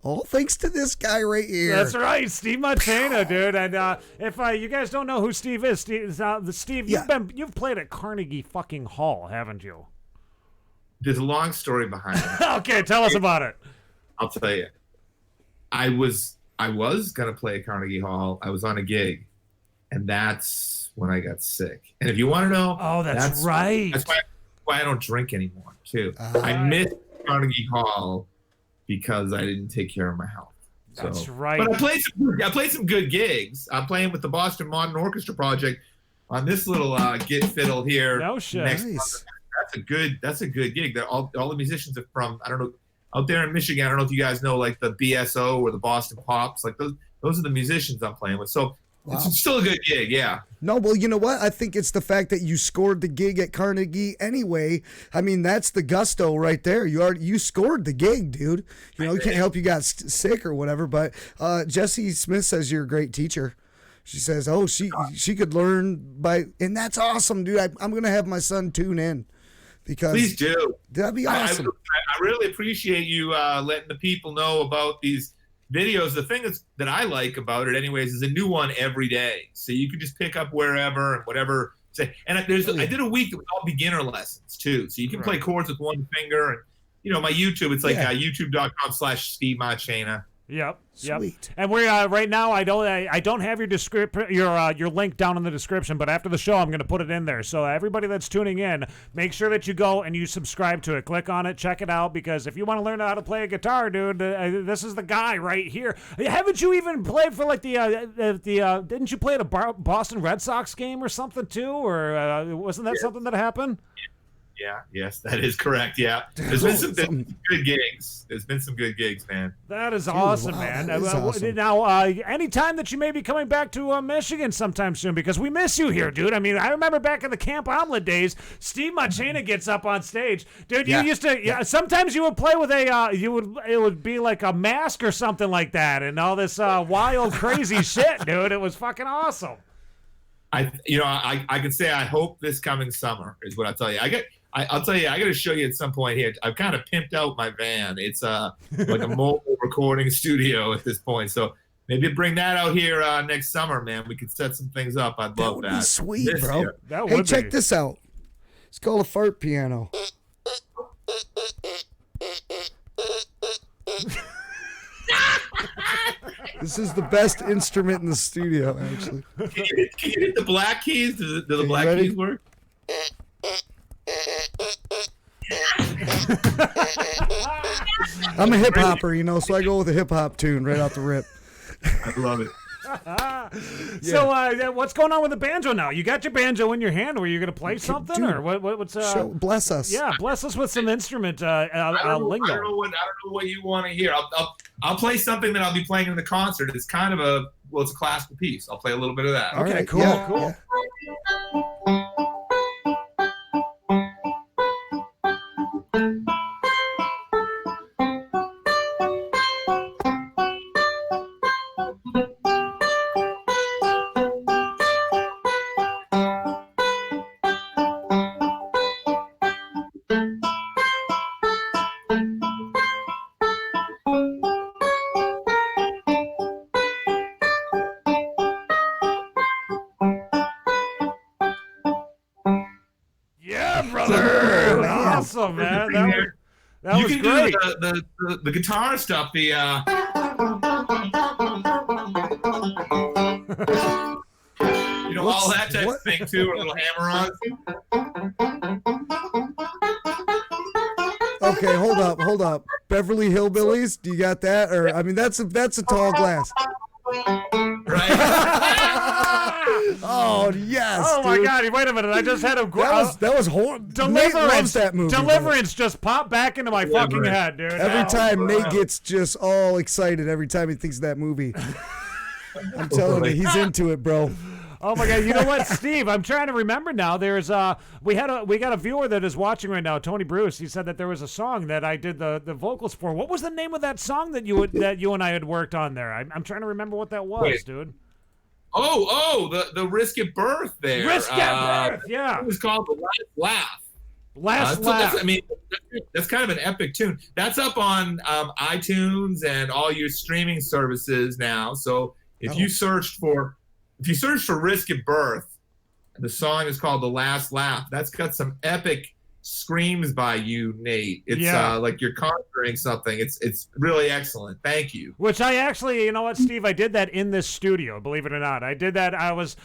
All thanks to this guy right here. That's right, Steve Marchena, dude. And if you guys don't know who Steve is, Steve, you've played at Carnegie fucking Hall, haven't you? There's a long story behind it. Okay, tell us about it. I'll tell you. I was gonna play at Carnegie Hall. I was on a gig, and that's when I got sick. And if you want to know, that's right. That's why I don't drink anymore too. I missed Carnegie Hall because I didn't take care of my health. That's right. But I played some good gigs. I'm playing with the Boston Modern Orchestra Project on this little Git Fiddle here. No shit. Next month. That's a good gig. They're all the musicians are from, I don't know, out there in Michigan. I don't know if you guys know like the BSO or the Boston Pops. Like those are the musicians I'm playing with. So it's still a good gig, yeah. No, well, you know what? I think it's the fact that you scored the gig at Carnegie anyway. I mean, that's the gusto right there. You scored the gig, dude. You know, you can't help you got sick or whatever. But Jessie Smith says you're a great teacher. She says, "Oh, she could learn by," and that's awesome, dude. I'm gonna have my son tune in because please do. That'd be awesome. I really appreciate you letting the people know about these videos. The thing that I like about it, anyways, is a new one every day, so you can just pick up wherever and whatever. And I did a week with all beginner lessons too, so you can play chords with one finger. And you know, my YouTube, it's like youtube.com/Steve Marchena. Yep. Sweet. And we're right now. I don't have your link down in the description, but after the show, I'm going to put it in there. So everybody that's tuning in, make sure that you go and you subscribe to it. Click on it, check it out, because if you want to learn how to play a guitar, dude, this is the guy right here. Haven't you even played for like the didn't you play at a Boston Red Sox game or something too, or wasn't that something that happened? Yeah, yes, that is correct. Yeah, there's been some good gigs. There's been some good gigs, man. That is awesome, man. That is awesome. Now, anytime that you may be coming back to Michigan sometime soon, because we miss you here, dude. I mean, I remember back in the Camp Omelet days, Steve Marchena gets up on stage, dude. You used to. Sometimes you would play with it would be like a mask or something like that, and all this wild, crazy shit, dude. It was fucking awesome. I can say I hope this coming summer is what I'll tell you. I'll tell you, I got to show you at some point here. I've kind of pimped out my van. It's like a mobile recording studio at this point. So maybe bring that out here next summer, man. We could set some things up. I'd love that. That would be sweet, bro. Hey, check this out. It's called a fart piano. This is the best instrument in the studio, actually. Can you hit the black keys? Do the black keys work? I'm a hip hopper, so I go with a hip hop tune right off the rip. I love it. So what's going on with the banjo now? You got your banjo in your hand. Were you going to play something, dude, or what's? Bless us. Yeah, bless us with some instrument lingo. I don't know what you want to hear. I'll play something that I'll be playing in the concert. It's kind of it's a classical piece. I'll play a little bit of that. Okay, cool. Yeah. Awesome, man. That was great. Do the guitar stuff. All that type of thing too, or a little hammer-ons. Okay, hold up. Beverly Hillbillies, do you got that? Or I mean, that's a tall glass. Right. Oh yes! Oh my dude. God! Wait a minute! I just had a that was horrible. Deliverance. Nate loves that movie. Deliverance just popped back into my fucking head, dude. Every time Nate gets just all excited every time he thinks of that movie. I'm telling you, he's into it, bro. Oh my God! You know what, Steve? I'm trying to remember now. There's we got a viewer that is watching right now, Tony Bruce. He said that there was a song that I did the vocals for. What was the name of that song that you and I had worked on there? I'm trying to remember what that was, dude. The Risk at Birth there. Risk at Birth, yeah. It was called The Last Laugh. Last Laugh. That's kind of an epic tune. That's up on iTunes and all your streaming services now. So if you search for Risk at Birth, the song is called The Last Laugh. That's got some epic screams by you, Nate. It's like you're conjuring something. It's really excellent. Thank you. Which I actually, you know what, Steve, I did that in this studio, believe it or not. I did that. I was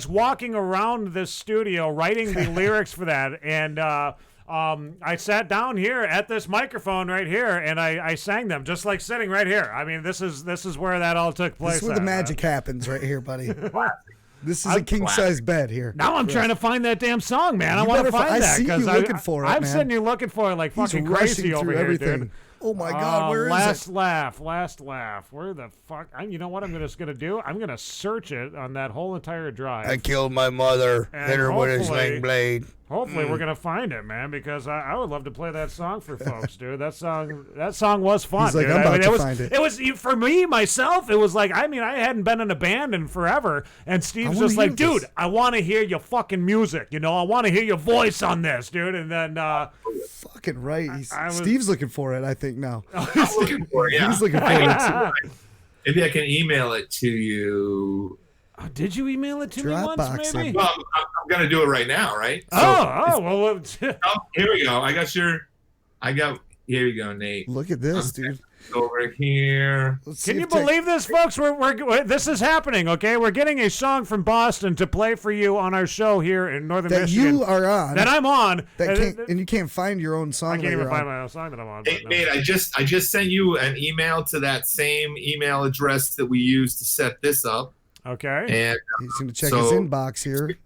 walking around this studio writing the lyrics for that, and I sat down here at this microphone right here, and I sang them just like sitting right here. I mean, this is where that all took place. This is where the magic happens right here, buddy. This is a king-size bed here. Now I'm trying to find that damn song, man. I want to find that. I see you looking for it, man. I'm sitting here looking for it like fucking crazy over here, dude. Oh my God, where is Last Laugh. Where the fuck? You know what I'm just going to do? I'm going to search it on that whole entire drive. I killed my mother. Hit her with a sling blade. Hopefully we're going to find it, man, because I would love to play that song for folks, dude. That song was fun, He's like, dude. I'm about to find it. It was, for me, myself, it was like, I hadn't been in a band in forever, and Steve's just like, dude, I want to hear your fucking music, you know? I want to hear your voice on this, dude. And then... fucking right. Steve's looking for it, I think, now. I'm looking for it, yeah. He's looking for it. Maybe I can email it to you. Oh, did you email it to me once, maybe? Well, I'm going to do it right now, right? Well. Here we go. Here you go, Nate. Look at this, dude. Over here. Can you believe this, folks? This is happening, okay? We're getting a song from Boston to play for you on our show here in Northern Michigan. That you are on. That I'm on. And you can't find your own song. I can't even find my own song that I'm on. Hey, Nate, I just sent you an email to that same email address that we used to set this up. Okay. And he's going to check his inbox here.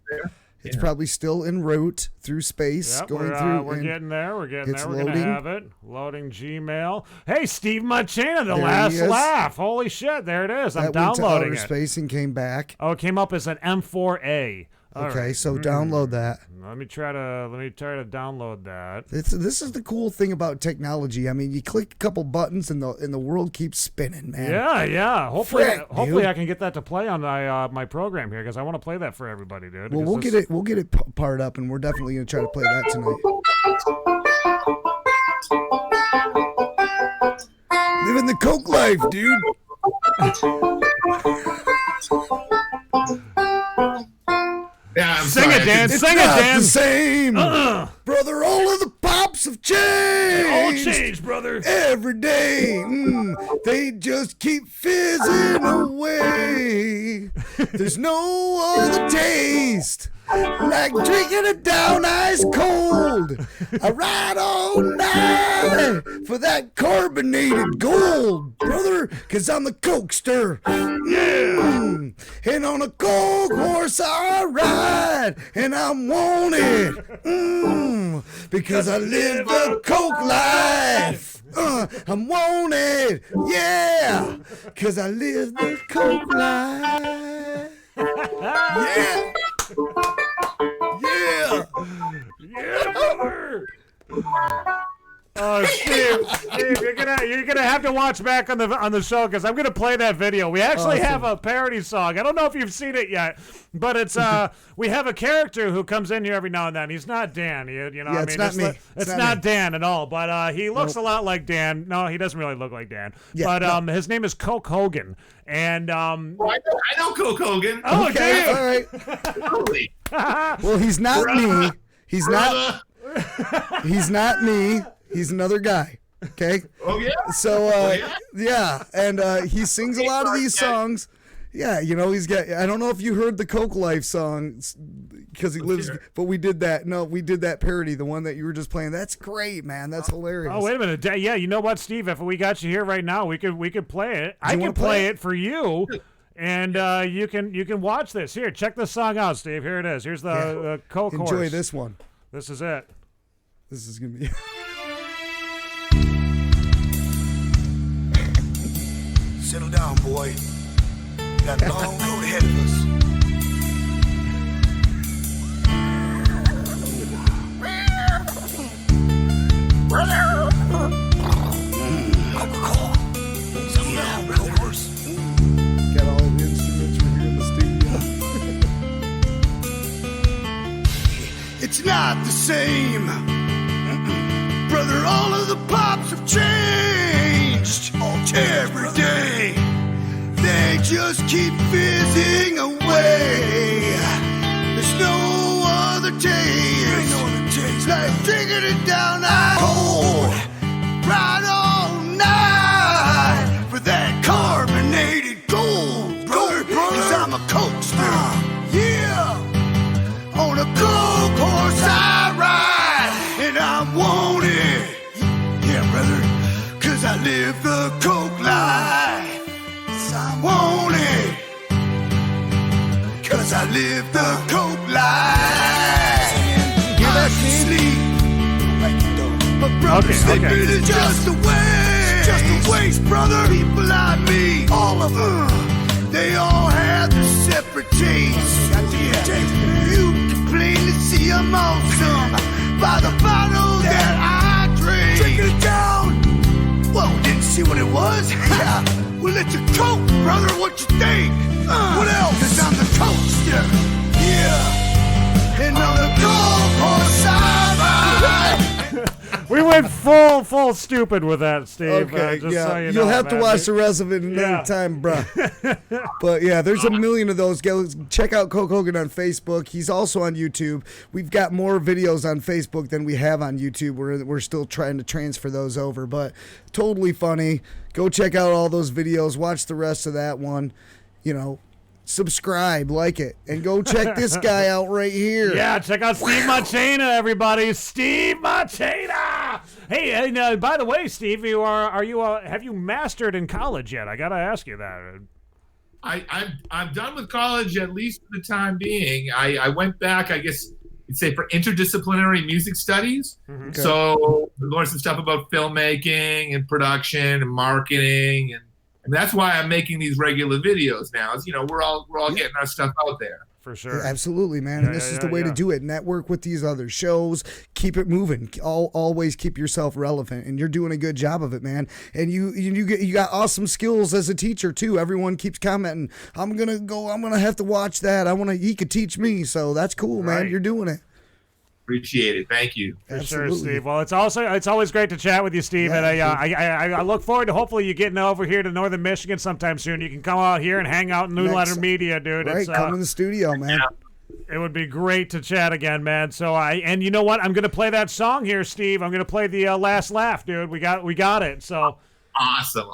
It's probably still en route through space. Yep, going through. We're getting there. We're getting there. We're loading. going to have it. Loading Gmail. Hey, Steve Marchena, The Last Laugh. Holy shit, there it is. I'm downloading went to outer space and came back. Oh, it came up as an M4A. Okay, so download that. Let me try to download that. This is the cool thing about technology. I mean, you click a couple buttons and the world keeps spinning, man. Yeah. Hopefully I can get that to play on my program here, because I want to play that for everybody, dude. Well, we'll get it parred up, and we're definitely gonna try to play that tonight. Living the Coke life, dude. Yeah, Sing it, Dan. Sing it, Dan. The same, brother. All of the pops have changed. They all changed, brother. Every day, they just keep fizzing away. There's no other taste like drinking it down ice cold. I ride all night for that carbonated gold, brother, 'cause I'm the Cokester. Yeah. And on a Coke horse I ride, and I'm wanted. Because I live the Coke life. I'm wanted. Yeah. 'Cause I live the Coke life. Yeah. Yeah, brother. Oh, Steve, you're gonna have to watch back on the show, because I'm gonna play that video. We actually have a parody song. I don't know if you've seen it yet, but it's we have a character who comes in here every now and then. He's not Dan, you know. Yeah, it's not me. It's not Dan at all, but he looks a lot like Dan. No, he doesn't really look like Dan. Yeah, but his name is Coke Hogan, and I know Coke Hogan. Oh, okay, all right. Well, he's not me. He's not. He's not me. He's another guy. Okay. Oh yeah. So yeah, and he sings a lot of these songs. Yeah, you know, he's got. I don't know if you heard the Coke Life song, because he lives. But we did that. No, we did that parody, the one that you were just playing. That's great, man. That's hilarious. Oh, wait a minute. Yeah, you know what, Steve? If we got you here right now, we could play it. I can play it for you. And you can watch this. Here, check this song out, Steve. Here it is. Here's the Coke horse. Enjoy this one. This is it. This is gonna be. Settle down, boy. Got a long road ahead of us. it's not the same. Brother, all of the pops have changed every day. They just keep fizzing away. There's no other taste. Like drinking it down cold, right all night for that carbonated gold, brother. Cause I'm a coaster, yeah. On a gold horse I ride, and I want it, yeah, brother. Cause I live the coke life, I want it. Cause I live the coke life. Sleep. But brother, sleeping is just a waste. Just a waste, brother. People like me, all of them, they all have the separate tastes. You can plainly see I'm awesome by the bottle that I drink. Drink it down. Well, didn't see what it was. Yeah. Well, it's a coke, brother. What you think? What else? Cause I'm the coaster. Yeah. And on the gold horse I ride. We went full stupid with that, Steve. Okay, just yeah. so you You'll know, have to man. watch the rest of it another time, bro. But yeah, there's a million of those. Go check out Coke Hogan on Facebook. He's also on YouTube. We've got more videos on Facebook than we have on YouTube. We're still trying to transfer those over, but totally funny. Go check out all those videos. Watch the rest of that one. You know, subscribe, like it, and go check this guy out right here. Yeah, check out Steve Marchena, everybody. Steve Marchena. Hey, and by the way, Steve, have you mastered in college yet? I gotta ask you that. I'm done with college, at least for the time being. I went back, I guess you'd say, for interdisciplinary music studies. Mm-hmm. Okay. So I learned some stuff about filmmaking and production and marketing, and that's why I'm making these regular videos now. Is, you know, we're all getting our stuff out there. For sure. Yeah, absolutely, man. And this is the way to do it. Network with these other shows. Keep it moving. Always keep yourself relevant. And you're doing a good job of it, man. And you got awesome skills as a teacher too. Everyone keeps commenting, I'm gonna have to watch that. He could teach me. So that's cool, man. You're doing it. Appreciate it. Thank you. For sure, Steve. Well, it's always great to chat with you, Steve. Yeah, and I look forward to hopefully you getting over here to Northern Michigan sometime soon. You can come out here and hang out in Newsletter Media, dude. Right, come in the studio, man. It would be great to chat again, man. So and you know what? I'm gonna play that song here, Steve. I'm gonna play the Last Laugh, dude. We got it. So. Awesome.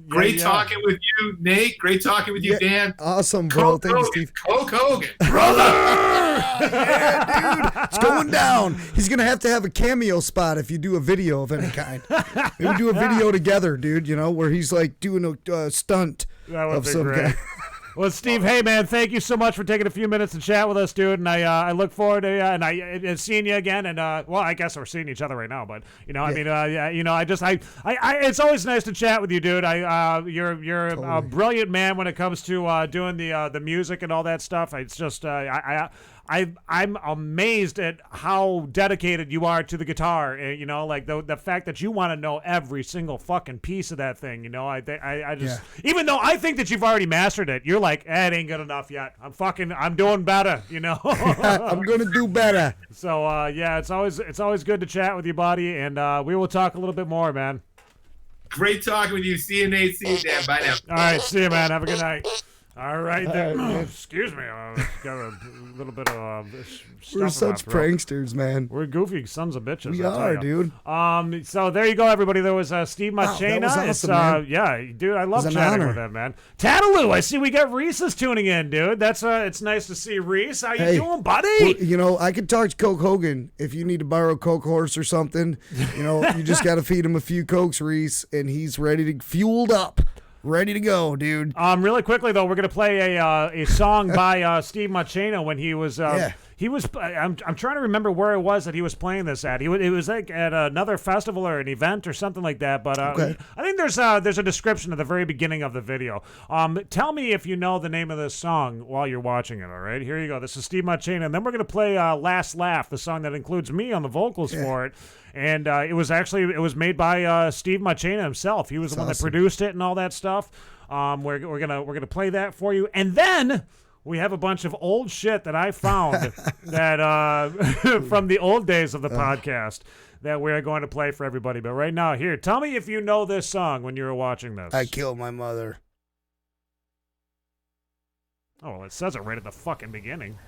Great talking with you, Nate. Great talking with you, Dan. Awesome, bro. Thank you, Steve. Coke Hogan. Brother! Yeah, dude. It's going down. He's going to have a cameo spot if you do a video of any kind. Maybe do a video together, dude, you know, where he's like doing a stunt of some kind. Well, Steve, hey, man, thank you so much for taking a few minutes to chat with us, dude. And I look forward to seeing you again. And, well, I guess we're seeing each other right now. But, you know, it's always nice to chat with you, dude. You're a brilliant man when it comes to doing the music and all that stuff. It's just, I'm amazed at how dedicated you are to the guitar. You know, like the fact that you want to know every single fucking piece of that thing. You know, I just even though I think that you've already mastered it, you're like, it ain't good enough yet. I'm doing better. You know, I'm gonna do better. So yeah, it's always good to chat with you, buddy, and we will talk a little bit more, man. Great talking with you. See you, Nate. See you, Dan. Bye now. All right, see you, man. Have a good night. All right, then. Excuse me. Got a little bit of We're such pranksters, man. We're goofy sons of bitches. We are, dude. So there you go, everybody. There was Steve Marchena. That was awesome, man. Yeah, dude, I love chatting with him, man. Tataloo, I see we got Reese's tuning in, dude. That's it's nice to see Reese. How you doing, buddy? Well, you know, I could talk to Coke Hogan if you need to borrow a Coke horse or something. You know, you just got to feed him a few Cokes, Reese, and he's fueled up. Ready to go, dude. Really quickly though, we're gonna play a song by Steve Marchena when he was he was. I'm trying to remember where it was that he was playing this at. It was like at another festival or an event or something like that. But I think there's a description at the very beginning of the video. Tell me if you know the name of this song while you're watching it. All right, here you go. This is Steve Marchena, and then we're gonna play "Last Laugh," the song that includes me on the vocals for it. And it was made by Steve Marchena himself. He was the one that produced it and all that stuff. We're gonna play that for you, and then we have a bunch of old shit that I found that from the old days of the podcast that we're going to play for everybody. But right now, here, tell me if you know this song when you were watching this. I killed my mother. Oh, well, it says it right at the fucking beginning.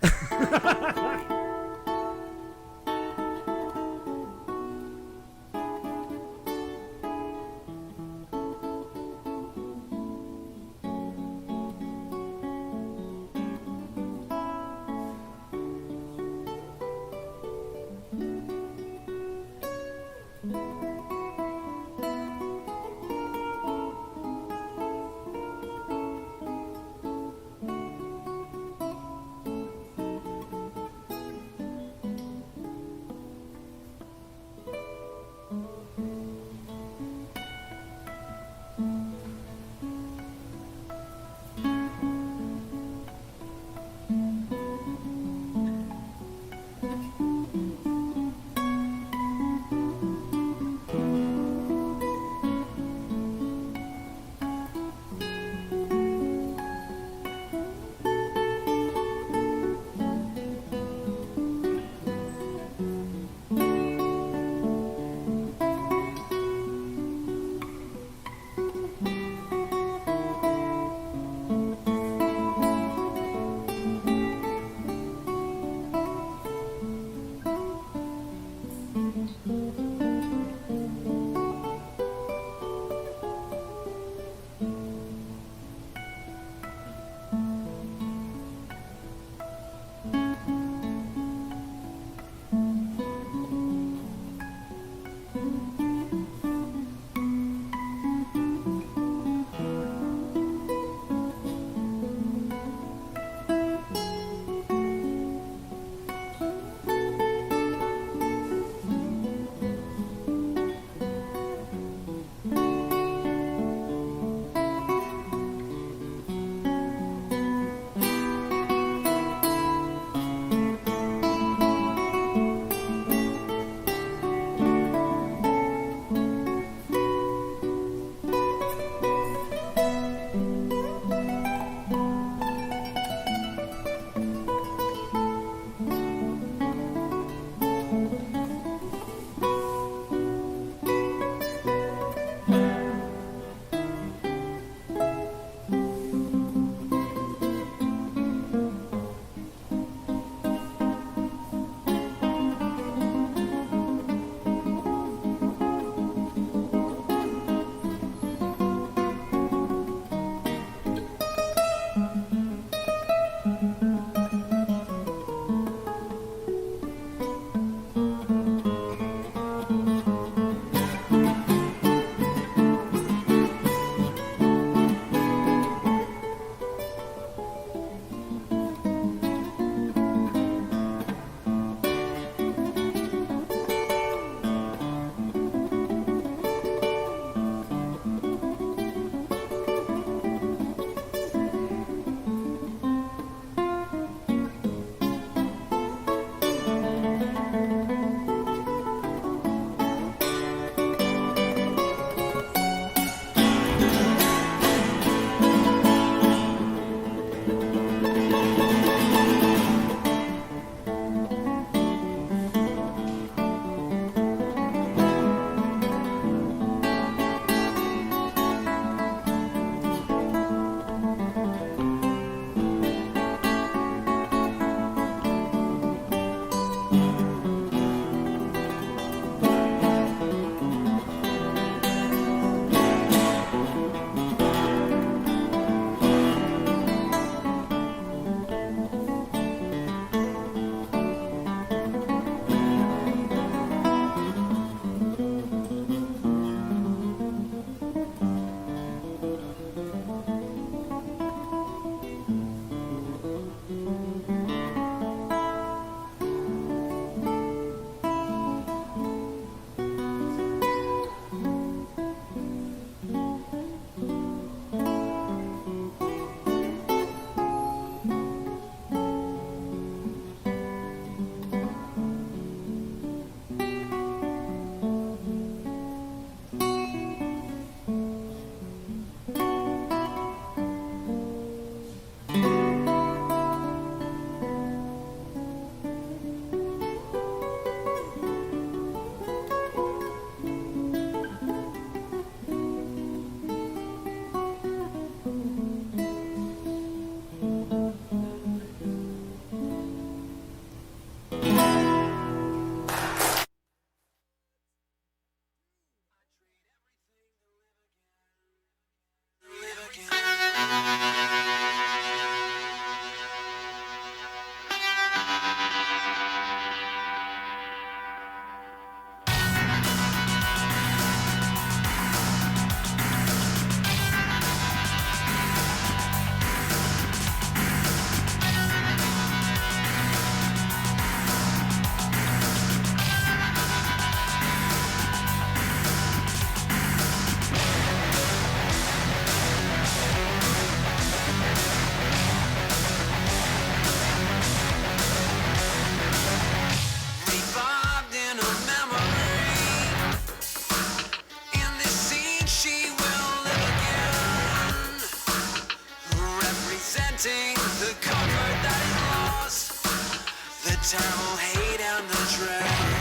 time will hay down the track.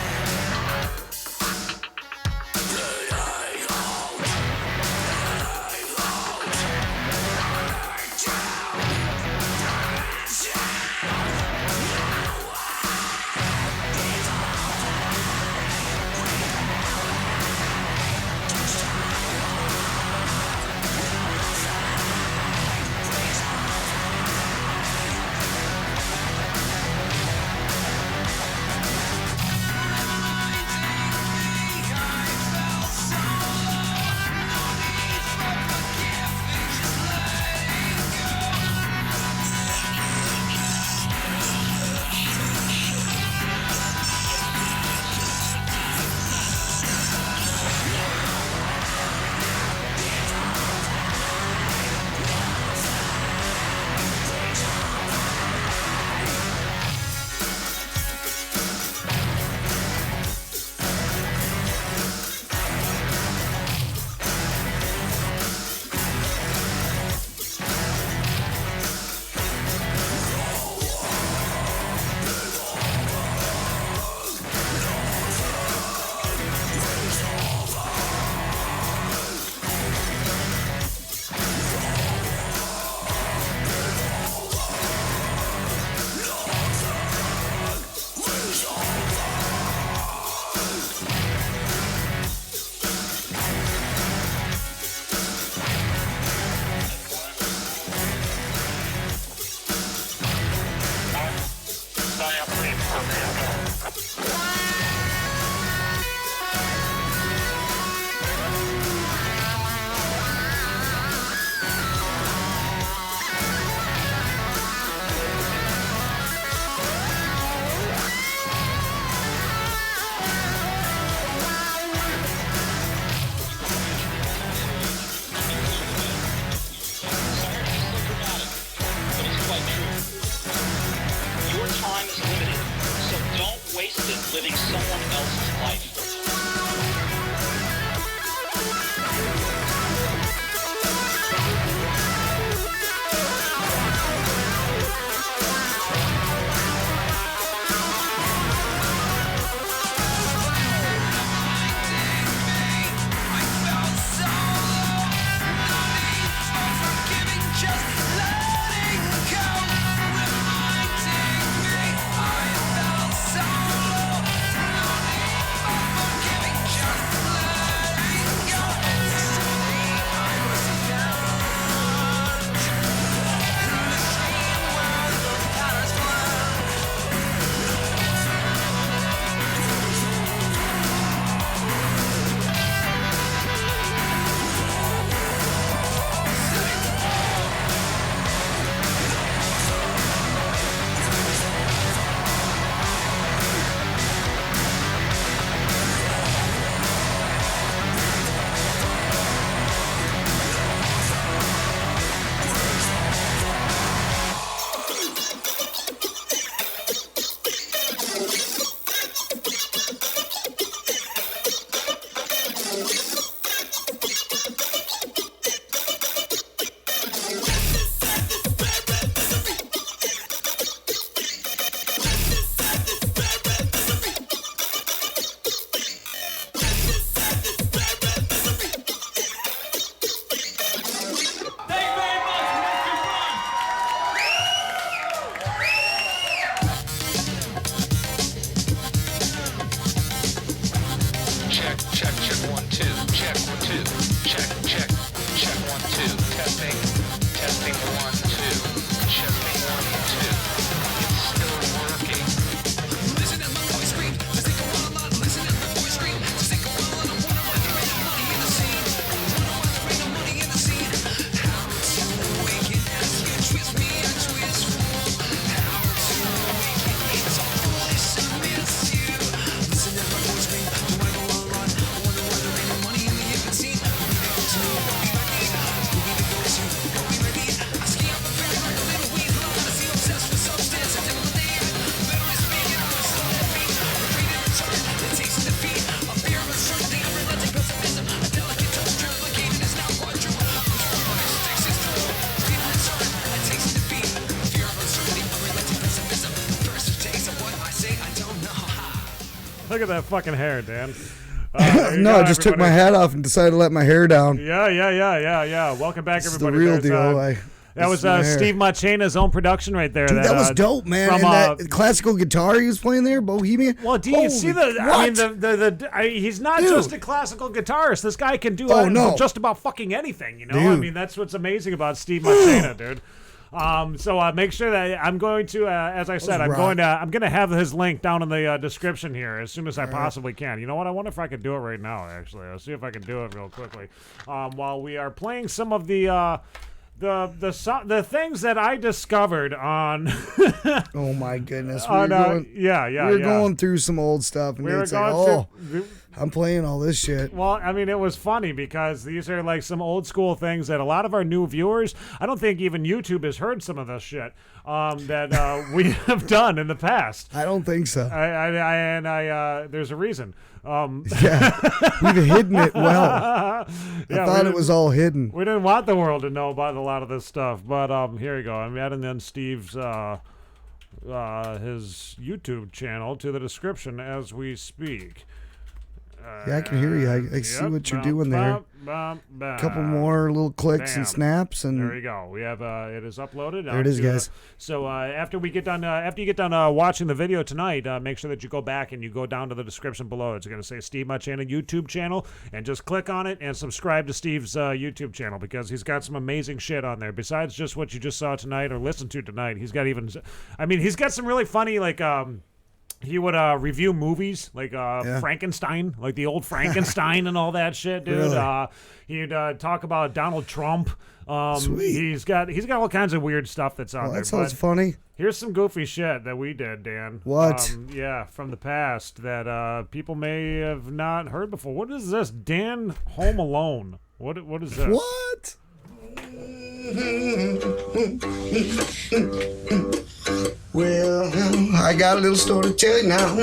Look at that fucking hair, Dan. No, I just took my hat off and decided to let my hair down. Yeah. Welcome back, It's everybody. the real deal. That was Steve Marchena's own production right there. Dude, that was dope, man. From, and that classical guitar he was playing there, Bohemian. Well, do you see he's not just a classical guitarist. This guy can do just about fucking anything, you know? Dude. I mean, that's what's amazing about Steve Marchena, dude. So make sure that I'm going to, as I said, I'm going to have his link down in the description here as soon as I possibly can. You know what? I wonder if I can do it right now. Actually, I'll see if I can do it real quickly. While we are playing some of the things that I discovered on. Oh my goodness! We're going through some old stuff, and it's like, I'm playing all this shit. Well, I mean, it was funny because these are like some old school things that a lot of our new viewers, I don't think even YouTube has heard some of this shit that we have done in the past. I don't think so. There's a reason. We've hidden it well. I thought it was all hidden. We didn't want the world to know about a lot of this stuff, but here you go. I'm adding in Steve's his YouTube channel to the description as we speak. Yeah, I can hear you. I see what you're doing there. A couple more little clicks and snaps, and there you go. We have it is uploaded. There it is, guys. So after you get done watching the video tonight, make sure that you go back and you go down to the description below. It's going to say Steve Marchena YouTube channel, and just click on it and subscribe to Steve's YouTube channel because he's got some amazing shit on there. Besides just what you just saw tonight or listened to tonight, he's got he's got some really funny he would review movies like Frankenstein, like the old Frankenstein and all that shit, dude. Really? He'd talk about Donald Trump. Sweet. He's got all kinds of weird stuff that's out there. That sounds funny. Here's some goofy shit that we did, Dan. What? From the past that people may have not heard before. What is this? Dan Home Alone. What is this? What? Well, I got a little story to tell you now.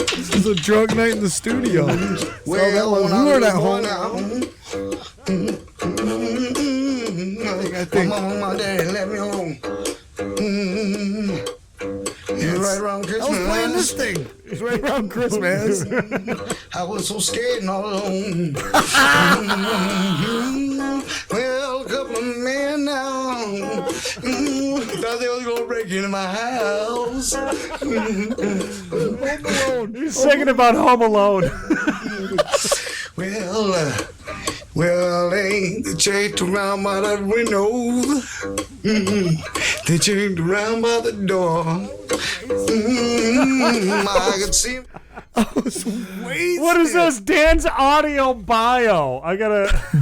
This is a drunk night in the studio. Well, we weren't at home now. I think my daddy let me alone. It was right around Christmas. I was playing this thing. It was right around Christmas. I was so scared and all alone. Well, a couple of men now thought they was gonna break into my house. Home Alone. He's singing about Home Alone. Well, they checked around by that window. They checked around by the door. I could see. I was waiting. What is this? Dan's audio bio.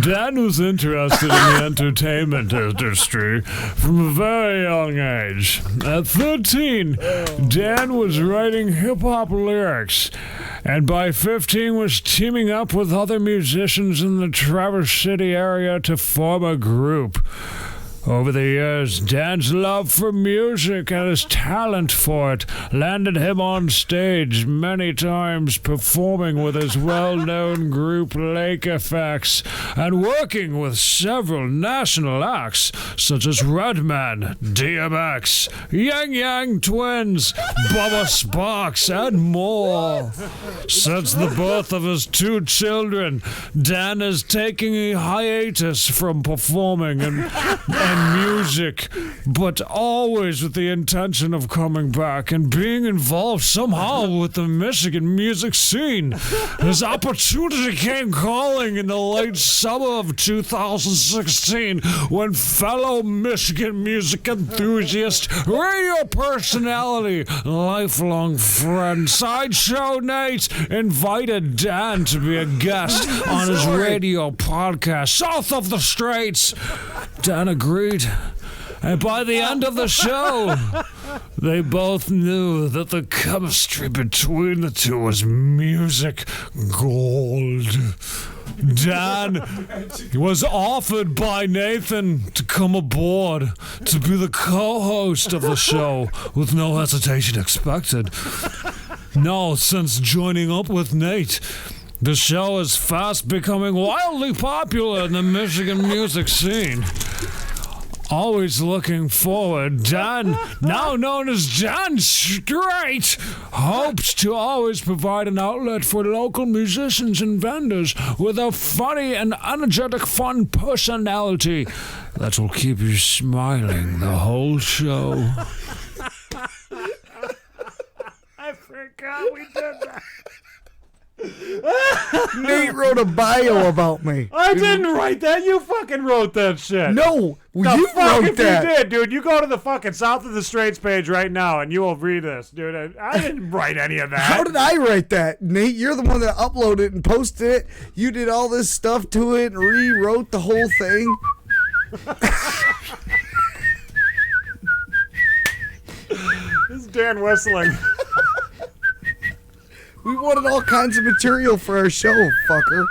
Dan was interested in the entertainment industry from a very young age. At 13, Dan was writing hip-hop lyrics, and by 15 was teaming up with other musicians in the Traverse City area to form a group. Over the years, Dan's love for music and his talent for it landed him on stage many times performing with his well-known group Lake Effects and working with several national acts such as Redman, DMX, Yang Yang Twins, Bubba Sparks, and more. Since the birth of his 2 children, Dan is taking a hiatus from performing and music, but always with the intention of coming back and being involved somehow with the Michigan music scene. His opportunity came calling in the late summer of 2016 when fellow Michigan music enthusiast, radio personality, lifelong friend, Sideshow Nate invited Dan to be a guest on his radio podcast, South of the Straits. Dan agreed, and by the end of the show, they both knew that the chemistry between the two was music gold. Dan was offered by Nathan to come aboard to be the co-host of the show with no hesitation expected. Now, since joining up with Nate, the show is fast becoming wildly popular in the Michigan music scene. Always looking forward, Dan, now known as Dan Straight, hopes to always provide an outlet for local musicians and vendors with a funny and energetic fun personality that will keep you smiling the whole show. I forgot we did that. Nate wrote a bio about me. I didn't write that. You fucking wrote that shit. No, the you fuck wrote if that. You did, dude. You go to the fucking South of the Straits page right now, and you will read this, dude. I didn't write any of that. How did I write that, Nate? You're the one that uploaded it and posted it. You did all this stuff to it and rewrote the whole thing. This is Dan whistling. We wanted all kinds of material for our show, fucker.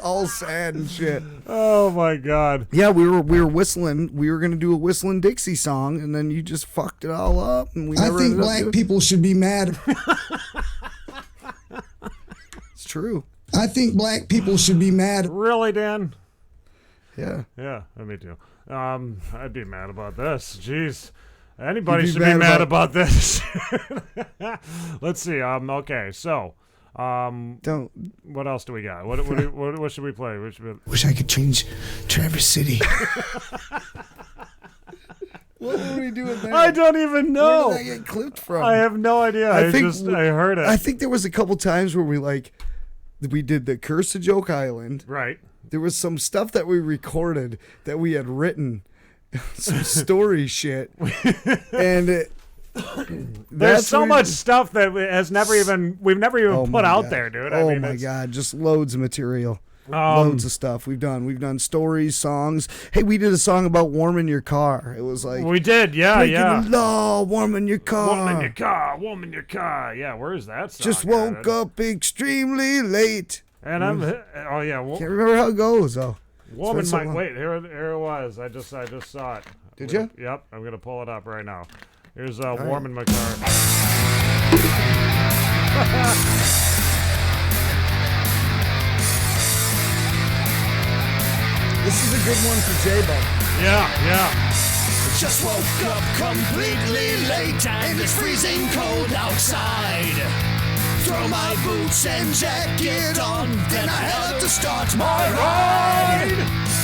All sad and shit. Oh my god. Yeah, we were whistling. We were gonna do a whistling Dixie song, and then you just fucked it all up. And I think black people should be mad. It's true. I think black people should be mad. Really, Dan? Yeah. Yeah, me too. I'd be mad about this. Jeez. Anybody should be mad about this. Let's see. Okay, so don't. What else do we got? What should we play? Wish I could change Traverse City. What were we doing there? I don't even know. Where did that get clipped from? I have no idea. I heard it. I think there was a couple times where we did the Curse of Joke Island. Right. There was some stuff that we recorded that we had written, some story shit, and there's so much stuff that we've never even put out there, dude. Oh my god, just loads of material. Loads of stuff we've done stories, songs. Hey, we did a song about warming your car. It was like we did, yeah. Law, warming your car, warming your car. Yeah, where is that song? Just woke up extremely late. And I'm can't remember how it goes though. Woman, wait, here it was. I just saw it. Did you? Yep, I'm gonna pull it up right now. Here's warming my car. This is a good one for J-Bo. Yeah. Just woke up completely late and it's freezing cold outside. Throw my boots and jacket on, then I have to start my ride.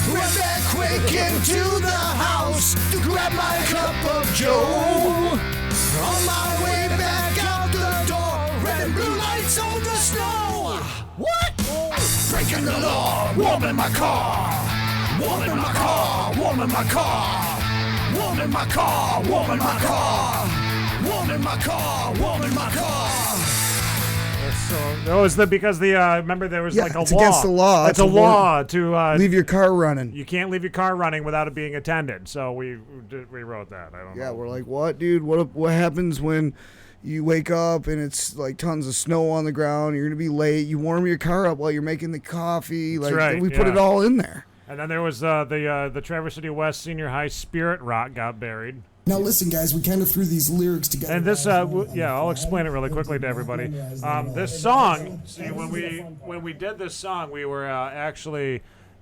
Went back quick into the house to grab my cup of joe. On my way back out the door, red and blue lights on the snow. What? Breaking the law, warming my car. Warming my car, warming my car. Warming my car, warming my car. Warming my car, warming my car. So because remember there was like a law. It's against the law. It's a law to leave your car running. You can't leave your car running without it being attended. So we wrote that. I don't know. Yeah, we're like, what, dude? What happens when you wake up and it's like tons of snow on the ground? You're gonna be late. You warm your car up while you're making the coffee. That's like right, we put it all in there. And then there was the Traverse City West Senior High Spirit Rock got buried. Now listen, guys, we kind of threw these lyrics together. And this, I'll explain it really quickly to everybody. This song, see, when we did this song, we were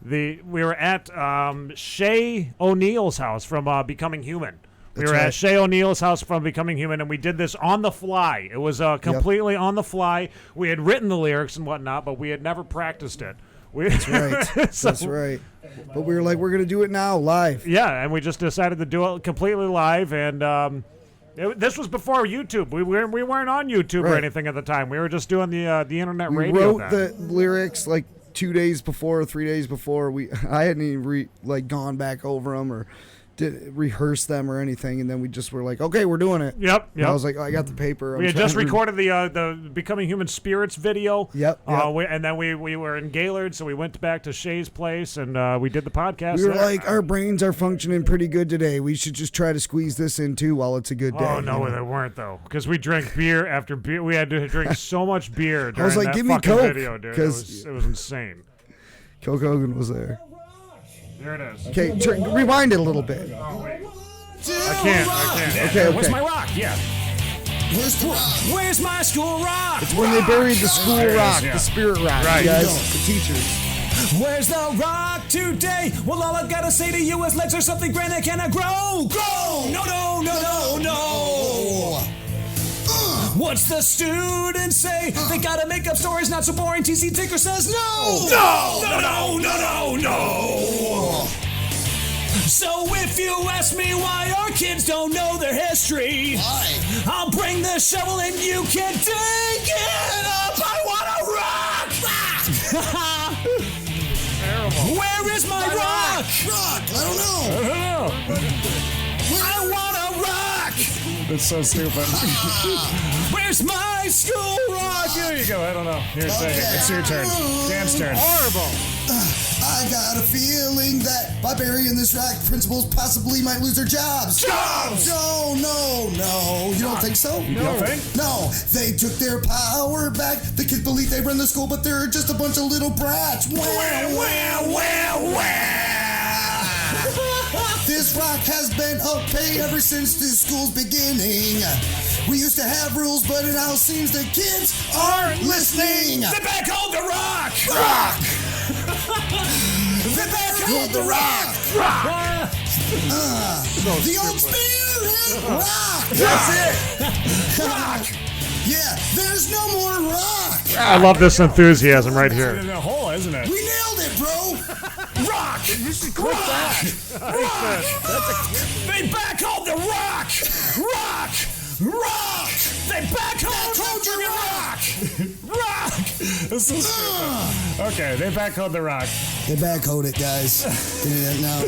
we were at Shay O'Neill's house from Becoming Human. We were at Shay O'Neill's house from Becoming Human, and we did this on the fly. It was completely on the fly. We had written the lyrics and whatnot, but we had never practiced it. That's right. That's right. But we were like, we're going to do it now, live. Yeah, and we just decided to do it completely live, and this was before YouTube. We weren't on YouTube or anything at the time. We were just doing the internet radio. We wrote the lyrics like 2 days before, 3 days before. I hadn't even gone back over them or rehearse them or anything, and then we just were like, okay, we're doing it. Yep. I was like, I got the paper. We had just recorded the Becoming Human Spirits video. Yep. And then we were in Gaylord, so we went back to Shay's place and we did the podcast. We were like, our brains are functioning pretty good today. We should just try to squeeze this in too while it's a good day. Oh no, they weren't though, because we drank beer after beer. We had to drink so much beer during I was like, that give me fucking Coke, video, dude. It was insane. Coke Hogan was there. There it is. Okay, rewind it a little bit. I can't. Okay. Where's my rock? Yeah. Where's the rock? Where's my school rock? It's when they buried the school rock, yeah. the spirit rock, Right. you guys, the teachers. Where's the rock today? Well, all I've got to say to you is legs are something grand that cannot grow. Grow! No, no, no, no, no. What's the student say? They gotta make up stories not so boring. TC Tinker says no! No! No, no, no, no, no! So if you ask me why our kids don't know their history, I'll bring the shovel and you can dig it up. I want a rock! Terrible. Where is my rock? Rock! I don't know. I want a rock! That's so stupid. Where's my school rock? There you go. I don't know. Here, say it. It's your turn. Dan's turn. Horrible. I got a feeling that by burying this rock, principals possibly might lose their jobs. Jobs! No, no, no. You don't think so? You don't think? No. They took their power back. The kids believe they run the school, but they're just a bunch of little brats. This rock has been okay ever since the school's beginning. We used to have rules, but it now seems the kids aren't listening. They back hold the rock! Rock! They back hold the rock! Rock! The old spirit rock! That's it! Rock! Yeah, there's no more rock! I love this enthusiasm right here. It's in a hole, isn't it? We nailed it, bro! Rock! You should click that! Rock! They back hold the rock! Rock! Rock! They back hold your rock! Rock! This is stupid. Okay, they backhoed the rock. They backhoed it, guys. Yeah, now,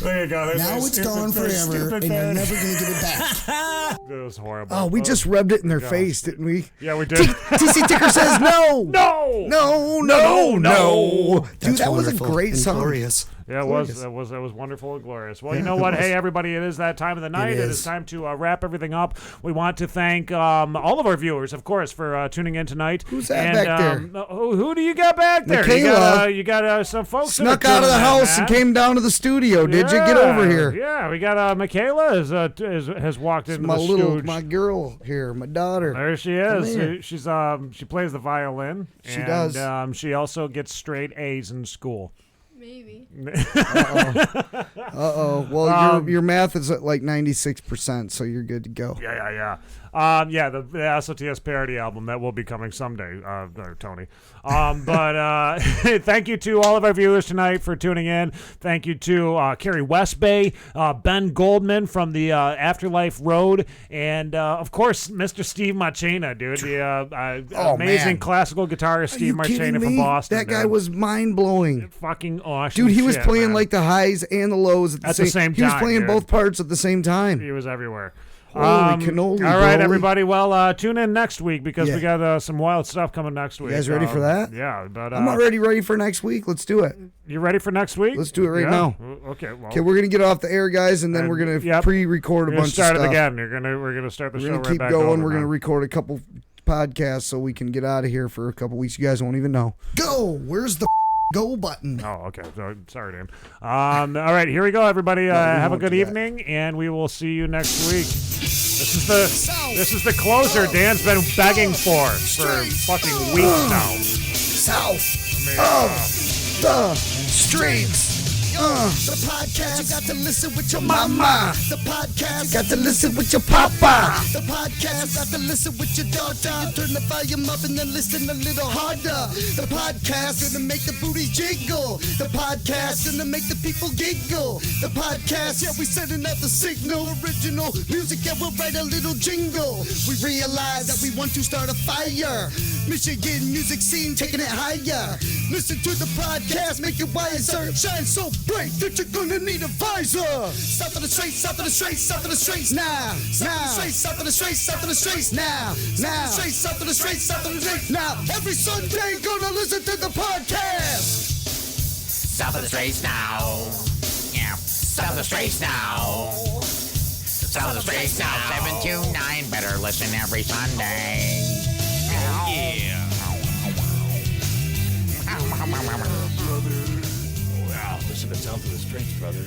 There you go. There's now a it's stupid- gone there's forever, stupid and you're parody. never going to get it back. That was horrible. Oh, we just rubbed it in their God. face, didn't we? Yeah, we did. TC Ticker says no! No! No, No, no, no. no! Dude, That's that was a wonderful great and song. glorious. Yeah, it was. That was wonderful and glorious. Well, you know what? Hey, everybody, it is that time of the night. It is time to wrap everything up. We want to thank all of our viewers, of course, for tuning in tonight. Who's that back there? Who do you got back there? Michaela. You got some folks Snuck that are out of the tuning in, house man. and came down to the studio, did you? Get over here. Yeah, we got Michaela has walked into My the little, stooge. my girl here, my daughter. There she Come is. here. She plays the violin. She does. She also gets straight A's in school. Maybe. Uh-oh. Well, your math is at like 96%, so you're good to go. Yeah. The SOTS parody album that will be coming someday, Tony. But thank you to all of our viewers tonight for tuning in. Thank you to Carrie Westbay, Ben Goldman from the Afterlife Road, and of course, Mr. Steve Marchena, dude, the amazing classical guitarist Steve Marchena from Boston. That guy dude. was mind-blowing. Fucking awesome. Dude, he was shit, playing man. like the highs and the lows at the same time. He was playing dude. both parts at the same time. He was everywhere. Holy cannoli, All right, broly. everybody. Well, tune in next week because Yeah. we got some wild stuff coming next week. You guys ready for that? Yeah, but I'm already ready for next week. Let's do it. You ready for next week? Let's do it right Yeah? now. Okay. Well, Okay, we're gonna get off the air, guys, and then we're gonna pre-record a We're gonna bunch start of it stuff. again. We're gonna start the We're show gonna right keep back going. over, We're gonna man. record a couple podcasts so we can get out of here for a couple weeks. You guys won't even know. Go. Where's the go button? Oh, okay. Sorry, Dan. All right, here we go, everybody. Have a good evening, and we will see you next week. This is the closer Dan's been begging for fucking weeks now. South of the streets. The podcast, you got to listen with your mama. The podcast, you got to listen with your papa. The podcast, got to listen with your daughter. Turn the volume up and then listen a little harder. The podcast, gonna make the booty jiggle. The podcast, gonna make the people giggle. The podcast, yeah, we sending out the signal. Original music, yeah, we'll write a little jingle. We realize that we want to start a fire. Michigan music scene, taking it higher. Listen to the podcast, make it wiser. Shine so bright that you're gonna need a visor. South of the streets, south of the streets, south of the streets. Now, south of the streets, south of the streets, south of the streets. Now, south of the streets, south of the streets. Now, every Sunday, gonna listen to the podcast. South of the streets now. Yeah, south of the streets now. South of the streets now. 729. Better listen every Sunday. Yeah. Wow, listen to South of the Streets, brother.